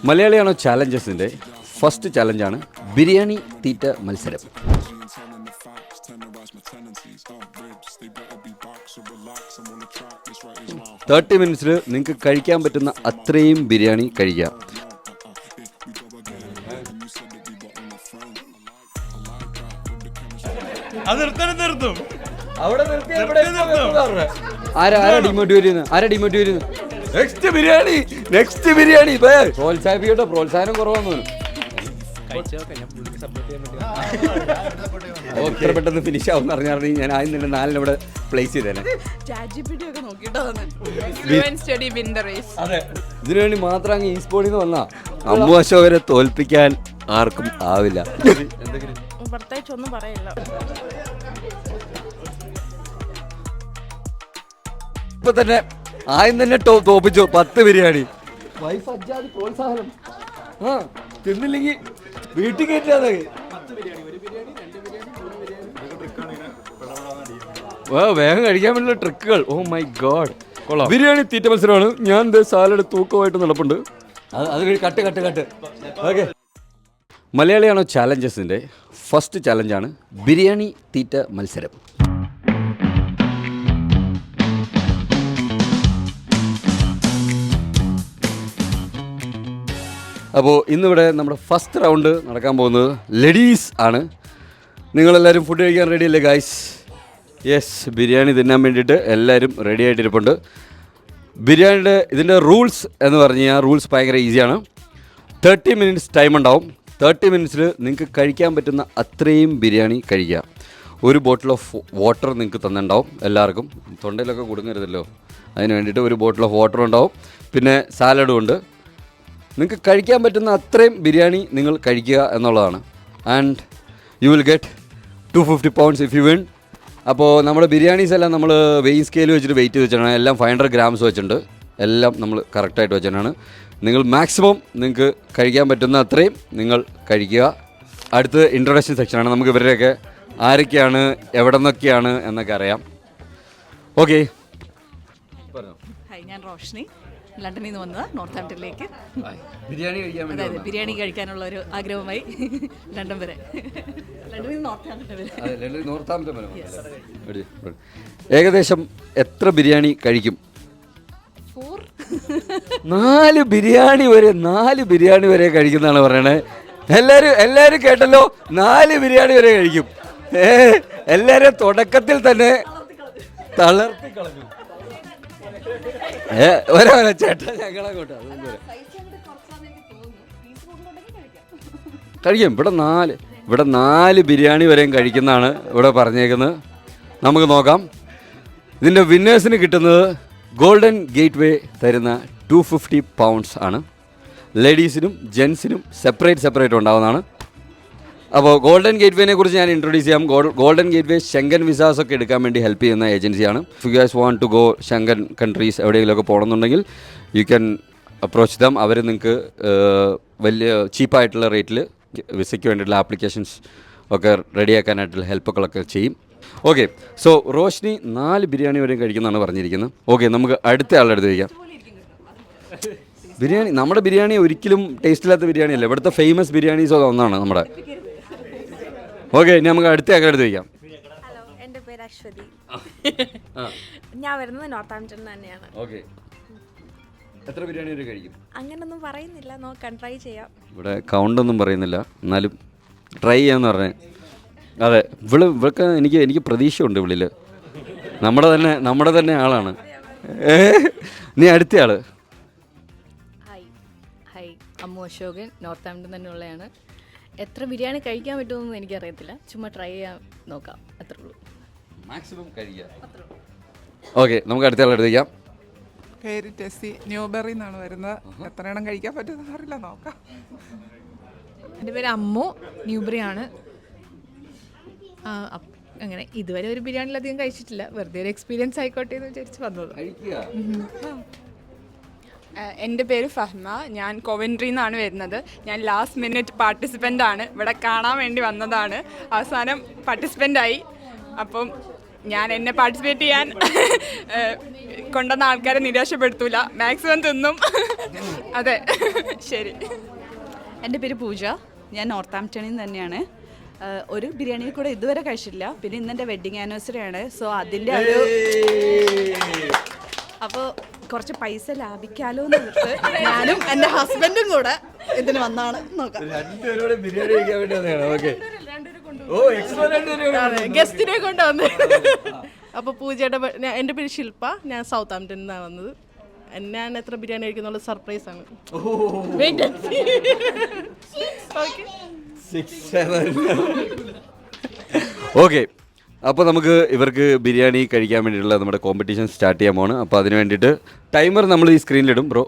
മലയാളിയാണോ ചാലഞ്ചസിൻ്റെ first ചാലഞ്ചാണ് biryani തീറ്റ മത്സരം. 30 മിനിറ്റ്സിൽ നിങ്ങൾക്ക് കഴിക്കാൻ പറ്റുന്ന അത്രയും ബിരിയാണി കഴിക്കാം. ആരാ ഡിമോട്ടിവേറ്റ് ചെയ്യുന്നത്? നെക്സ്റ്റ് ബിരിയാണി പ്രോത്സാഹിപ്പിക്കട്ടോ, പ്രോത്സാഹനം കുറവാന്ന്. എത്ര പെട്ടെന്ന് ഫിനിഷ് ആവും അറിഞ്ഞാൽ ഞാൻ ആദ്യം തന്നെ 4 ഇവിടെ പ്ലേസ് ചെയ്തേനെ. ഇതിനുവേണ്ടി മാത്രം അങ്ങ് ഈ സ്പോണിൽ നിന്ന് വന്നാ അമ്മു അശോകരെ തോൽപ്പിക്കാൻ ആർക്കും ആവില്ല. പ്രത്യേകിച്ചൊന്നും പറയില്ല. ഇപ്പൊ തന്നെ ആദ്യം തന്നെ തോപ്പിച്ചു 10 ബിരിയാണി. വൈഫ് അജാതി പ്രോത്സാഹനം. തിന്നില്ലെങ്കിൽ വീട്ടിൽ കയറ്റാതെ. വേഗം കഴിക്കാൻ വേണ്ടിയുള്ള ട്രിക്കുകൾ. ഓ മൈ ഗോഡ്, കൊള്ളാം. ബിരിയാണി തീറ്റ മത്സരമാണ്. ഞാൻ സാലഡ് തൂക്കമായിട്ട് നടപ്പുണ്ട്. അത് കട്ട്. ഓക്കെ, മലയാളിയാണോ ചാലഞ്ചസിൻ്റെ ഫസ്റ്റ് ചാലഞ്ചാണ് ബിരിയാണി തീറ്റ മത്സരം. അപ്പോൾ ഇന്നിവിടെ നമ്മുടെ ഫസ്റ്റ് റൗണ്ട് നടക്കാൻ പോകുന്നത് ലേഡീസ് ആണ്. നിങ്ങളെല്ലാവരും ഫുഡ് കഴിക്കാൻ റെഡി അല്ലേ ഗായ്സ്? യെസ്, ബിരിയാണി തിന്നാൻ വേണ്ടിയിട്ട് എല്ലാവരും റെഡി ആയിട്ടിരിപ്പുണ്ട്. ബിരിയാണിയുടെ ഇതിൻ്റെ റൂൾസ് എന്ന് പറഞ്ഞു കഴിഞ്ഞാൽ റൂൾസ് ഭയങ്കര ഈസിയാണ്. 30 മിനിറ്റ്സ് ടൈം ഉണ്ടാവും. 30 മിനിറ്റ്സിൽ നിങ്ങൾക്ക് കഴിക്കാൻ പറ്റുന്ന അത്രയും ബിരിയാണി കഴിക്കുക. ഒരു ബോട്ടിൽ ഓഫ് വാട്ടർ നിങ്ങൾക്ക് തന്നിട്ടുണ്ടാവും. എല്ലാവർക്കും തൊണ്ടയിലൊക്കെ കുടുങ്ങരുതല്ലോ, അതിന് വേണ്ടിയിട്ട് ഒരു ബോട്ടിൽ ഓഫ് വാട്ടർ ഉണ്ടാവും. പിന്നെ സാലഡും ഉണ്ട്. നിങ്ങൾക്ക് കഴിക്കാൻ പറ്റുന്ന അത്രയും ബിരിയാണി നിങ്ങൾ കഴിക്കുക എന്നുള്ളതാണ്. And you will get 250 pounds if you win. അപ്പോൾ നമ്മുടെ ബിരിയാണീസ് എല്ലാം നമ്മൾ വെയിങ് സ്കെയിൽ വെച്ചിട്ട് വെയിറ്റ് ചെയ്ത് വെച്ചിട്ടാണ്. എല്ലാം 500 grams വെച്ചിട്ടുണ്ട്. എല്ലാം നമ്മൾ കറക്റ്റായിട്ട് വെച്ചിട്ടാണ്. നിങ്ങൾ മാക്സിമം നിങ്ങൾക്ക് കഴിക്കാൻ പറ്റുന്ന അത്രയും നിങ്ങൾ കഴിക്കുക. അടുത്ത് ഇൻട്രൊഡക്ഷൻ സെക്ഷനാണ്. നമുക്ക് ഇവരുടെയൊക്കെ ആരൊക്കെയാണ്, എവിടെ നിന്നൊക്കെയാണ് എന്നൊക്കെ അറിയാം. ഓക്കെ, ഞാൻ റോഷ്നി, ലണ്ടനിൽ നിന്ന് വന്നത് നോർത്താംപ്ടണിലേക്ക്. ബിരിയാണി കഴിക്കാനുള്ള ഒരു ആഗ്രഹമായി ലണ്ടൻ വരെ. നോർത്താംപ്ടൺ വരെ. ഏകദേശം എത്ര ബിരിയാണി കഴിക്കും? 4 ബിരിയാണി വരെ കഴിക്കുന്നതാണ് പറയണേ. എല്ലാരും കേട്ടല്ലോ, 4 ബിരിയാണി വരെ കഴിക്കും. എല്ലാരും തുടക്കത്തിൽ തന്നെ തളർത്തി കളഞ്ഞു. ചേട്ടാ ഞങ്ങളങ്ങോട്ട് കഴിക്കും. ഇവിടെ 4 ബിരിയാണി വരെയും കഴിക്കുന്നതാണ് ഇവിടെ പറഞ്ഞേക്കുന്നത്. നമുക്ക് നോക്കാം. ഇതിൻ്റെ വിന്നേഴ്സിന് കിട്ടുന്നത് ഗോൾഡൻ ഗേറ്റ് വേ തരുന്ന 250 pounds ആണ്. ലേഡീസിനും ജെൻസിനും സെപ്പറേറ്റ് ഉണ്ടാവുന്നതാണ്. അപ്പോൾ ഗോൾഡൻ ഗേറ്റ് വേനെ കുറിച്ച് ഞാൻ ഇൻട്രൊഡ്യൂസ് ചെയ്യാം. Golden gateway Schengen visas ഒക്കെ എടുക്കാൻ വേണ്ടി ഹെൽപ്പ് ചെയ്യുന്ന ഏജൻസിയാണ്. If you guys want to go Schengen countries എവിടെയെങ്കിലുമൊക്കെ പോകണമെന്നുണ്ടെങ്കിൽ യു ക്യാൻ അപ്രോച്ച് ദം. അവർ നിങ്ങൾക്ക് വലിയ ചീപ്പായിട്ടുള്ള റേറ്റിൽ വിസയ്ക്ക് വേണ്ടിയിട്ടുള്ള ആപ്ലിക്കേഷൻസ് ഒക്കെ റെഡിയാക്കാനായിട്ടുള്ള ഹെൽപ്പുകളൊക്കെ ചെയ്യും. ഓക്കെ, സോ റോഷ്നി 4 ബിരിയാണി വരെയും കഴിക്കുന്നതാണ് പറഞ്ഞിരിക്കുന്നത്. ഓക്കെ, നമുക്ക് അടുത്ത ആളുടെ അടുത്ത് വയ്ക്കാം. നമ്മുടെ ബിരിയാണി ഒരിക്കലും ടേസ്റ്റ് ഇല്ലാത്ത ബിരിയാണി അല്ല. ഇവിടുത്തെ ഫേമസ് ബിരിയാണീസ് ഒന്നാണ് നമ്മുടെ. ഓക്കെ, ഇനി നമുക്ക് അടുത്ത ആളുടെ അടുത്ത് വയ്ക്കാം. ഹലോ, എൻ്റെ പേര് അശ്വതി. ഞാൻ വരുന്നത് നോർത്താംപ്ടൺ തന്നെയാണ്. ഓക്കെ, എത്ര ബിരിയാണി വരെ കഴിക്കും? അങ്ങനൊന്നും പറയുന്നില്ല, നോക്കാം, ട്രൈ ചെയ്യാം. ഇവിടെ കൗണ്ടൊന്നും പറയുന്നില്ല, എന്നാലും ട്രൈ ചെയ്യാന്ന് പറഞ്ഞേ. അതെ, ഇവൾക്ക് എനിക്ക് പ്രതീക്ഷയുണ്ട് ഇവളിൽ. നമ്മുടെ തന്നെ ആളാണ്. നീ അടുത്ത ആള്. ഹായ്, അമ്മു അശോകൻ, നോർത്താംപ്ടൺ തന്നെയുള്ളതാണ്. എത്ര ബിരിയാണി കഴിക്കാൻ പറ്റുമെന്ന് എനിക്കറിയത്തില്ല, ചുമ്മാ ട്രൈ ചെയ്യാൻ നോക്കാം, അത്രേ ഉള്ളൂ. മാക്സിമം കഴിക്കുക. ഓക്കെ, നമുക്ക് അടുത്ത ആളെ എടുത്തേക്കാം. പേര് ടെസ്സി, ന്യൂബെറി എന്നാണ് വരുന്നത്. എത്ര എണ്ണം കഴിക്കാൻ പറ്റുമെന്ന് അറിയില്ല, നോക്കാം. എൻ്റെ പേര് അമ്മു, ന്യൂബറി ആണ്. അങ്ങനെ ഇതുവരെ ഒരു ബിരിയാണിയിലധികം കഴിച്ചിട്ടില്ല, വെറുതെ ഒരു എക്സ്പീരിയൻസ് ആയിക്കോട്ടെ എന്ന് വിചാരിച്ച് വന്നത്. എൻ്റെ പേര് ഫഹ്മ, ഞാൻ കോവൻട്രിയിൽ നിന്നാണ് വരുന്നത്. ഞാൻ ലാസ്റ്റ് മിനിറ്റ് പാർട്ടിസിപ്പൻ്റ് ആണ്. ഇവിടെ കാണാൻ വേണ്ടി വന്നതാണ്, അവസാനം പാർട്ടിസിപ്പൻ്റായി. അപ്പം ഞാൻ എന്നെ പാർട്ടിസിപ്പേറ്റ് ചെയ്യാൻ കൊണ്ടുവന്ന ആൾക്കാരെ നിരാശപ്പെടുത്തൂല, മാക്സിമം തിന്നും. അതെ, ശരി. എൻ്റെ പേര് പൂജ, ഞാൻ നോർത്ത് ആംപ്ടണിൽ നിന്ന് തന്നെയാണ്. ഒരു ബിരിയാണി കൂടെ ഇതുവരെ കഴിച്ചിട്ടില്ല. പിന്നെ ഇന്ന് എൻ്റെ വെഡ്ഡിങ് ആനിവേഴ്സറി ആണ്. സോ അതിൻ്റെ ഒരു അപ്പോൾ കുറച്ച് പൈസ ലാഭിക്കാലോ എന്ന് ഓർത്ത് ഞാനും എൻ്റെ ഹസ്ബൻഡും കൂടെ ഇതിന് വന്നാണ്. നോക്കാം, ബിരിയാണി കഴിക്കാൻ വേണ്ടി വന്നതാണ്. ഓക്കെ, ഗസ്റ്റിനെ കൊണ്ടുവന്ന്. അപ്പോൾ പൂജയുടെ എൻ്റെ പേര് ശില്പ, ഞാൻ സൗത്ത് ആംപ്ടണിൽ നിന്നാണ് വന്നത്. ഞാൻ എത്ര ബിരിയാണി കഴിക്കുന്നുള്ള സർപ്രൈസ് ആണ്. ഓക്കെ, അപ്പോൾ നമുക്ക് ഇവർക്ക് ബിരിയാണി കഴിക്കാൻ വേണ്ടിയിട്ടുള്ള നമ്മുടെ കോമ്പറ്റീഷൻ സ്റ്റാർട്ട് ചെയ്യാൻ പോവാണ്. അപ്പോൾ അതിന് വേണ്ടിയിട്ട് ടൈമർ നമ്മൾ ഈ സ്ക്രീനിലിടും. ബ്രോ,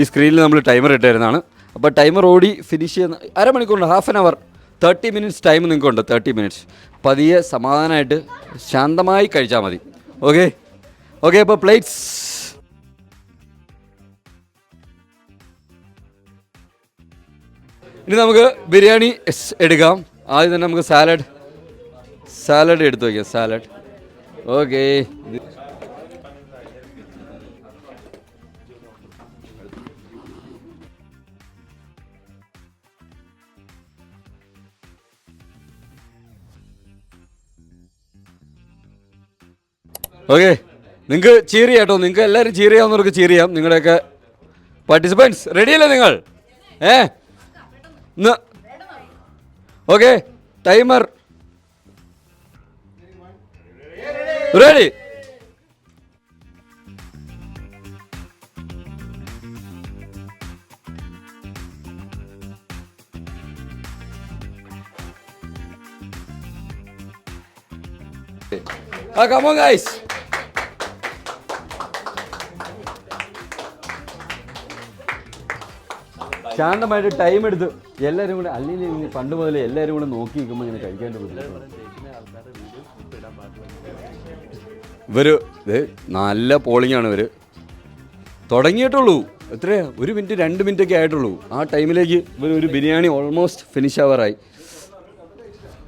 ഈ സ്ക്രീനിൽ നമ്മൾ ടൈമർ ഇട്ട് തരുന്നതാണ്. അപ്പോൾ ടൈമർ ഓടി ഫിനിഷ് ചെയ്യുന്ന അരമണിക്കൂറുണ്ട്, 1/2 hour, 30 minutes ടൈം നിങ്ങൾക്കുണ്ട്. 30 minutes പതിയെ സമാധാനമായിട്ട് ശാന്തമായി കഴിച്ചാൽ മതി. ഓക്കെ ഓക്കെ, അപ്പോൾ പ്ലേറ്റ്സ്. ഇനി നമുക്ക് ബിരിയാണി എടുക്കാം. ആദ്യം തന്നെ നമുക്ക് സാലഡ് എടുത്തു വയ്ക്കാം. Salad okay. ഓക്കെ, നിങ്ങൾക്ക് ചീർ ചെയ്യാം കേട്ടോ. നിങ്ങൾക്ക് എല്ലാവരും ചീർ ചെയ്യാവുന്നവർക്ക് ചീർ ചെയ്യാം. നിങ്ങളുടെയൊക്കെ പാർട്ടിസിപ്പൻസ് റെഡിയല്ലേ നിങ്ങൾ? Okay, timer ready. Come on guys. ശാന്തമായിട്ട് ടൈം എടുത്ത് എല്ലാവരും കൂടെ, അല്ലെങ്കിൽ പണ്ട് മുതലേ എല്ലാവരും കൂടെ നോക്കി നിൽക്കുമ്പോൾ ഇങ്ങനെ കഴിക്കാൻ ബുദ്ധിമുട്ടാണ്. ഇവര് നല്ല പോളിംഗ് ആണ്. ഇവർ തുടങ്ങിയിട്ടുള്ളൂ. എത്രയാ, 1 minute 2 minute ഒക്കെ ആയിട്ടുള്ളൂ. ആ ടൈമിലേക്ക് ഇവർ ഒരു ബിരിയാണി ഓൾമോസ്റ്റ് ഫിനിഷ് ആവാറായി.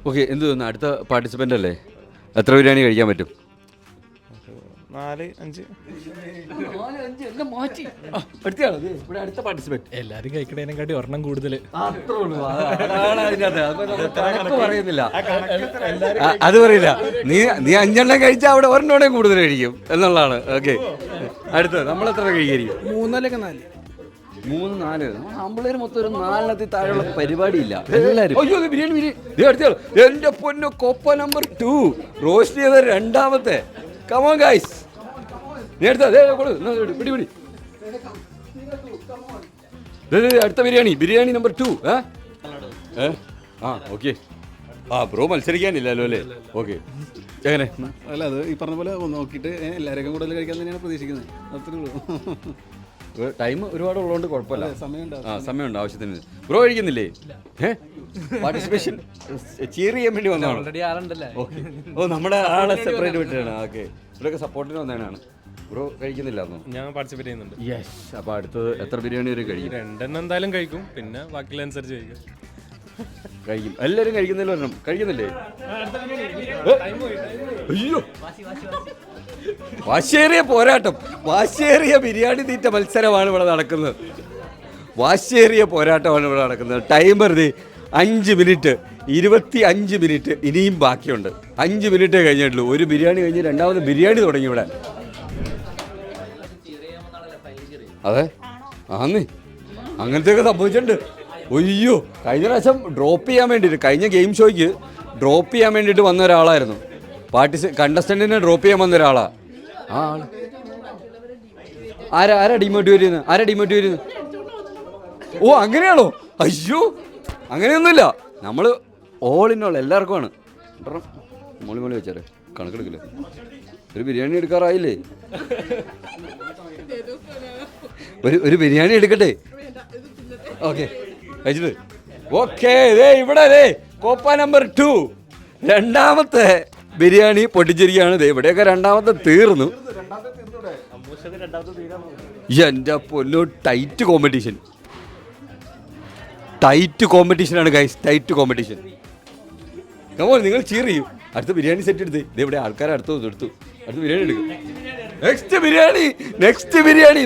ഓക്കെ, എന്ത് തോന്നുന്നു? അടുത്ത പാർട്ടിസിപ്പൻ്റ് അല്ലേ, എത്ര ബിരിയാണി കഴിക്കാൻ പറ്റും? 4, 5. അടുത്ത പാർട്ടിസിപ്പന്റ് എല്ലാരും കഴിക്കണേനെക്കാട്ടി ഒരെണ്ണം കൂടുതൽ. പറയുന്നില്ല, അത് പറയില്ല. നീ 5 എണ്ണം കഴിച്ചാൽ അവിടെ ഒരെണ്ണോടെ കൂടുതൽ കഴിക്കും എന്നുള്ളതാണ്. ഓക്കെ, അടുത്തത് നമ്മൾ എത്ര കഴിക്കായിരിക്കും? 3 അല്ലെങ്കിൽ 4. 3, 4. നമ്മളൊരു മൊത്തം ഒരു 4 താഴെയുള്ള പരിപാടിയില്ല. എല്ലാവരും അയ്യോ ബിരിയാണി എന്റെ പൊന്നു. കോപ്പ നമ്പർ 2 റോസ്റ്റ് ചെയ്ത രണ്ടാമത്തെ. കമോൺ ഗൈസ്, നീ അടുത്ത പിടി. അടുത്ത ബിരിയാണി നമ്പർ 2. ഓക്കെ. ബ്രോ മത്സരിക്കാനില്ലല്ലോ അല്ലേ? ഓക്കെ, എങ്ങനെ? അല്ല, അത് ഈ പറഞ്ഞ പോലെ നോക്കിയിട്ട് എല്ലാവരെയും കൂടുതൽ കഴിക്കാൻ തന്നെയാണ് പ്രതീക്ഷിക്കുന്നത്. അത്രേ ഉള്ളൂ. ടൈം ഒരുപാട് ഉള്ളതുകൊണ്ട് കുഴപ്പമില്ല, സമയമുണ്ട് ആവശ്യത്തിന്. ബ്രോ കഴിക്കുന്നില്ലേ? പാർട്ടിസിപ്പേഷൻ ചീർ ചെയ്യാൻ വേണ്ടി വന്നതാണ്. ഓക്കെ, ഓ നമ്മുടെ ആളെ സെപ്പറേറ്റ് വിട്ടാണ്. ഓക്കെ, ഇവരൊക്കെ സപ്പോർട്ടിന് വന്നതാണ്. ബ്രോ കഴിക്കുന്നില്ലാന്നോ? ഞാൻ പാർട്ടിസിപ്പേറ്റ് ചെയ്യുന്നുണ്ട്. യെസ്. അപ്പോൾ അടുത്തത് എത്ര ബിരിയാണി വരെ കഴിക്കും? 2 എന്തായാലും കഴിക്കും, പിന്നെ ബാക്കിയുള്ള അനുസരിച്ച് കഴിക്കും. എല്ലാവരും കഴിക്കുന്നില്ല, ഒരെണ്ണം കഴിക്കുന്നില്ലേ? അയ്യോ, വാശിയേറിയ പോരാട്ടം, വാശിയേറിയ ബിരിയാണി തീറ്റ മത്സരമാണ് ഇവിടെ നടക്കുന്നത്. ടൈമർ 5 minute 25 minute ഇനിയും ബാക്കിയുണ്ട്. 5 minute കഴിഞ്ഞിട്ടുള്ളൂ. ഒരു ബിരിയാണി കഴിഞ്ഞ് രണ്ടാമത് ബിരിയാണി തുടങ്ങി ഇവിടെ. അതെ, ആന്ന് അങ്ങനത്തെയൊക്കെ സംഭവിച്ചിട്ടുണ്ട്. ഒയ്യോ, കഴിഞ്ഞ പ്രാവശ്യം ഡ്രോപ്പ് ചെയ്യാൻ വേണ്ടിയിട്ട്, കഴിഞ്ഞ ഗെയിം ഷോയ്ക്ക് ഡ്രോപ്പ് ചെയ്യാൻ വേണ്ടിയിട്ട് വന്ന ഒരാളായിരുന്നു. കണ്ടസ്റ്റന്റിനെ ഡ്രോപ്പ് ചെയ്യാൻ വന്ന ഒരാളാ. ആ ആള് ആരാ ഡിമോട്ടിവേറ്റ് ചെയ്യുന്നത്? ഓ അങ്ങനെയാണോ? അയ്യോ, അങ്ങനെയൊന്നുമില്ല. നമ്മൾ ഓൾ ഇൻ ഓൾ എല്ലാവർക്കുമാണ്. മോളി വെച്ചാലേ കണക്കെടുക്കില്ല. ഒരു ബിരിയാണി എടുക്കാറായില്ലേ? ഒരു ബിരിയാണി എടുക്കട്ടെ? ഓക്കെ, കഴിച്ചിട്ട് ഓക്കെ. ഇവിടെ കോപ്പ നമ്പർ 2 രണ്ടാമത്തെ ബിരിയാണി പൊട്ടിച്ചിരിക്കുകയാണ്. ഇവിടെയൊക്കെ രണ്ടാമത്തെ തീർന്നു. എൻ്റെ പൊന്നു, ടൈറ്റ് കോമ്പറ്റീഷനാണ് ഗൈസ്, ടൈറ്റ് കോമ്പറ്റീഷൻ. കമോൺ, നിങ്ങൾ ചീർ ചെയ്യും. അടുത്ത ബിരിയാണി സെറ്റ് എടുത്ത് ഇത് ഇവിടെ ആൾക്കാർ എടുത്തു അടുത്ത ബിരിയാണി എടുക്കും. നെക്സ്റ്റ് ബിരിയാണി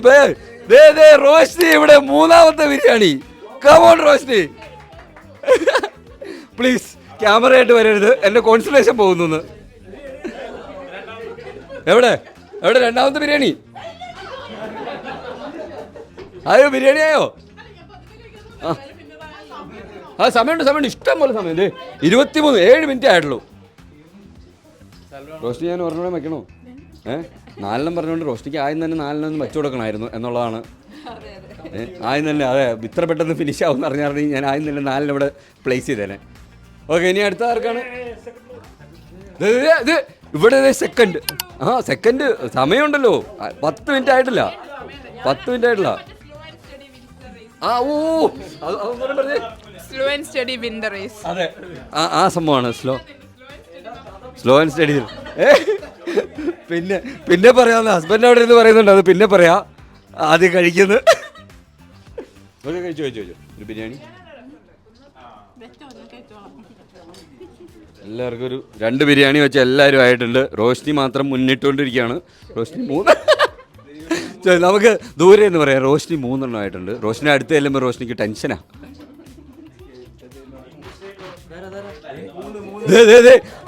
റോഷ്നി ഇവിടെ മൂന്നാമത്തെ biryani. Come on Roshni, please camera ആയിട്ട് വരരുത്, എന്റെ കോൺസെൻട്രേഷൻ പോകുന്നു. എവിടെ എവിടെ രണ്ടാമത്തെ ബിരിയാണി? ആയോ ബിരിയാണി ആയോ? ആ സമയമുണ്ട്, ഇഷ്ടം പോലെ സമയം. 7 മിനിറ്റ് ആയിട്ടുള്ളൂ. റോഷ്നി ഞാൻ ഒരെണ്ണം വെക്കണോ? 4 പറഞ്ഞുകൊണ്ട് റോഷ്നിക്ക് ആദ്യം തന്നെ 4 വെച്ചു കൊടുക്കണമായിരുന്നു എന്നുള്ളതാണ്. ആദ്യം തന്നെ അതെ, ഇത്ര പെട്ടെന്ന് ഫിനിഷ് ആവും എന്ന് അറിഞ്ഞാൽ ഞാൻ ആദ്യം തന്നെ 4 ഇവിടെ പ്ലേസ് ചെയ്തേനെ. ഓക്കെ, ഇനി അടുത്ത ആർക്കാണ്? ഇത് ഇവിടെ സെക്കൻഡ്. സെക്കൻഡ് സമയമുണ്ടല്ലോ, 10 മിനിറ്റ് ആയിട്ടില്ല. 10 മിനിറ്റ് ആയിട്ടില്ല. Slow and study win the race. അതെ, ആ സംഭവമാണ് സ്ലോ ആൻഡ് സ്റ്റഡി. പിന്നെ പറയാമെന്ന് ഹസ്ബൻഡ് അവിടെ ഇരുന്ന് പറയുന്നുണ്ട്, അത് പിന്നെ പറയാം. ആദ്യം കഴിക്കുന്നത് കഴിച്ചു ഒരു ബിരിയാണി. എല്ലാവർക്കും ഒരു 2 ബിരിയാണി വെച്ച് എല്ലാവരും ആയിട്ടുണ്ട്. റോഷ്നി മാത്രം മുന്നിട്ടുകൊണ്ടിരിക്കുകയാണ്. റോഷ്നി 3. നമുക്ക് ദൂരെ എന്ന് പറയാം. റോഷ്നി 3 ആയിട്ടുണ്ട്. റോഷ്നി അടുത്ത് ചെല്ലുമ്പോൾ റോഷ്നിക്ക് ടെൻഷനാ.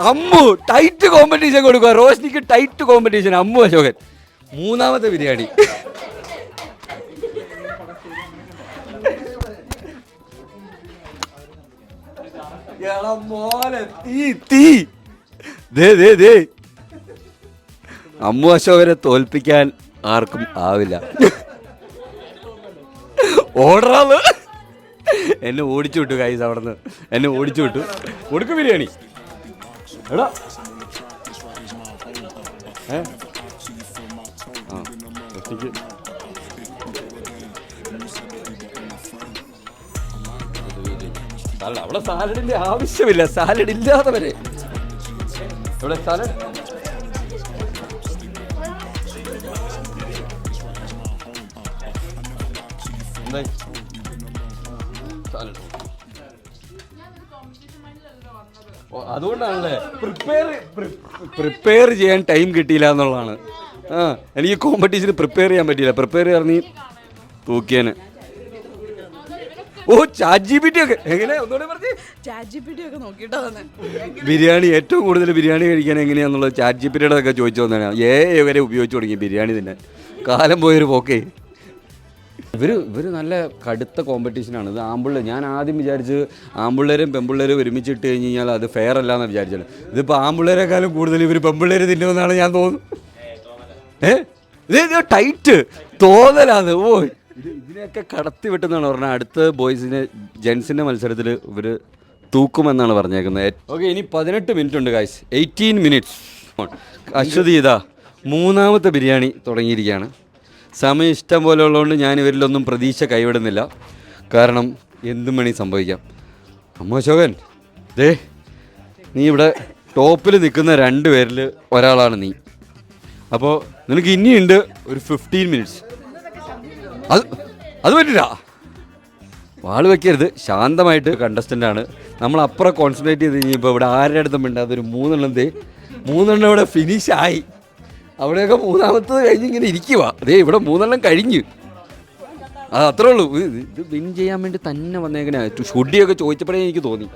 അമ്മു ടൈറ്റ് കോമ്പറ്റീഷൻ കൊടുക്കുക. റോഷ്നിക്ക് ടൈറ്റ് കോമ്പറ്റീഷൻ. അമ്മു അശോകൻ 3ാമത്തെ ബിരിയാണി. അമ്മു അശോകനെ തോൽപ്പിക്കാൻ ആർക്കും ആവില്ല. ഓർഡറാണ്. എന്നെ ഓടിച്ചു വിട്ടു ഗൈസ്, അവിടുന്ന് എന്നെ ഓടിച്ചു വിട്ടു. കൊടുക്കും ബിരിയാണി. എടാ അവിടെ സാലഡിന്റെ ആവശ്യമില്ല, സാലഡ് ഇല്ലാതെ വരെ ഇവിടെ സാലഡ്. അതുകൊണ്ടാണല്ലേ പ്രിപ്പയർ ചെയ്യാൻ ടൈം കിട്ടിയില്ല എന്നുള്ളതാണ്. എനിക്ക് കോമ്പറ്റീഷന് പ്രിപ്പയർ ചെയ്യാൻ പറ്റിയില്ല. പ്രിപ്പയർ ചെയ്യണി തൂക്കിയാന്. ChatGPT ഒക്കെ എങ്ങനെ ഒന്നുകൂടെ പറഞ്ഞേ? ChatGPT ഒക്കെ നോക്കിയിട്ടോ തന്നെ ബിരിയാണി ഏറ്റവും കൂടുതൽ ബിരിയാണി കഴിക്കാൻ എങ്ങനെയാന്നുള്ളത് ChatGPTയുടെ ഒക്കെ ചോദിച്ചു വന്നതാണ്. വരെ ഉപയോഗിച്ച് തുടങ്ങി ബിരിയാണി തന്നെ. കാലം പോയൊരു പോക്കേ. ഇവർ നല്ല കടുത്ത കോമ്പറ്റീഷനാണ്. ഇത് ആമ്പിള്ളേർ, ഞാൻ ആദ്യം വിചാരിച്ച് ആമ്പിള്ളേരും പെമ്പിള്ളേരും ഒരുമിച്ചിട്ട് കഴിഞ്ഞ് കഴിഞ്ഞാൽ അത് ഫെയർ അല്ല എന്നാണ് വിചാരിച്ചത്. ഇതിപ്പോൾ ആമ്പിള്ളേരെക്കാളും കൂടുതൽ ഇവർ പെമ്പിള്ളേർ തിന്നുമെന്നാണ് ഞാൻ തോന്നുന്നു. ഇത് ടൈറ്റ് തോന്നലാണ്. ഇതിനെയൊക്കെ കടത്തി വിട്ടെന്നാണ് പറഞ്ഞത്. അടുത്ത ബോയ്സിന് ജെൻസിൻ്റെ മത്സരത്തിൽ ഇവർ തൂക്കുമെന്നാണ് പറഞ്ഞേക്കുന്നത്. ഓക്കെ, ഇനി 18 മിനിറ്റ് ഉണ്ട് ഗൈസ്. 18 മിനിറ്റ്സ്. അശ്വതി ഇതാ 3ാമത്തെ ബിരിയാണി തുടങ്ങിയിരിക്കുകയാണ്. സമയം ഇഷ്ടം പോലെ ഉള്ളതുകൊണ്ട് ഞാൻ ഇവരിലൊന്നും പ്രതീക്ഷ കൈവിടുന്നില്ല. കാരണം എന്തും വേണി സംഭവിക്കാം. അമ്മ അശോകൻ, നീ ഇവിടെ ടോപ്പിൽ നിൽക്കുന്ന 2 പേരിൽ ഒരാളാണ് നീ. അപ്പോൾ നിനക്ക് ഇനിയുണ്ട് ഒരു 15 മിനിറ്റ്സ്. അത് പറ്റില്ല. വാള് വയ്ക്കരുത്. ശാന്തമായിട്ട് കണ്ടസ്റ്റൻ്റാണ്. നമ്മൾ അപ്പുറം കോൺസെൻട്രേറ്റ് ചെയ്ത് കഴിഞ്ഞപ്പോൾ ഇവിടെ ആരുടെ അടുത്തും വേണ്ട. അതൊരു 3 ഇവിടെ ഫിനിഷായി. അവിടെയൊക്കെ 3ാമത്തത് കഴിഞ്ഞ് ഇങ്ങനെ ഇരിക്കുക. ഇവിടെ 3 കഴിഞ്ഞു. അത് അത്രേ ഉള്ളൂ. ഇത് വിൻ ചെയ്യാൻ വേണ്ടി തന്നെ വന്നേക്കണേ. ഷുഡിയൊക്കെ ചോദിച്ചപ്പോഴേ എനിക്ക് തോന്നി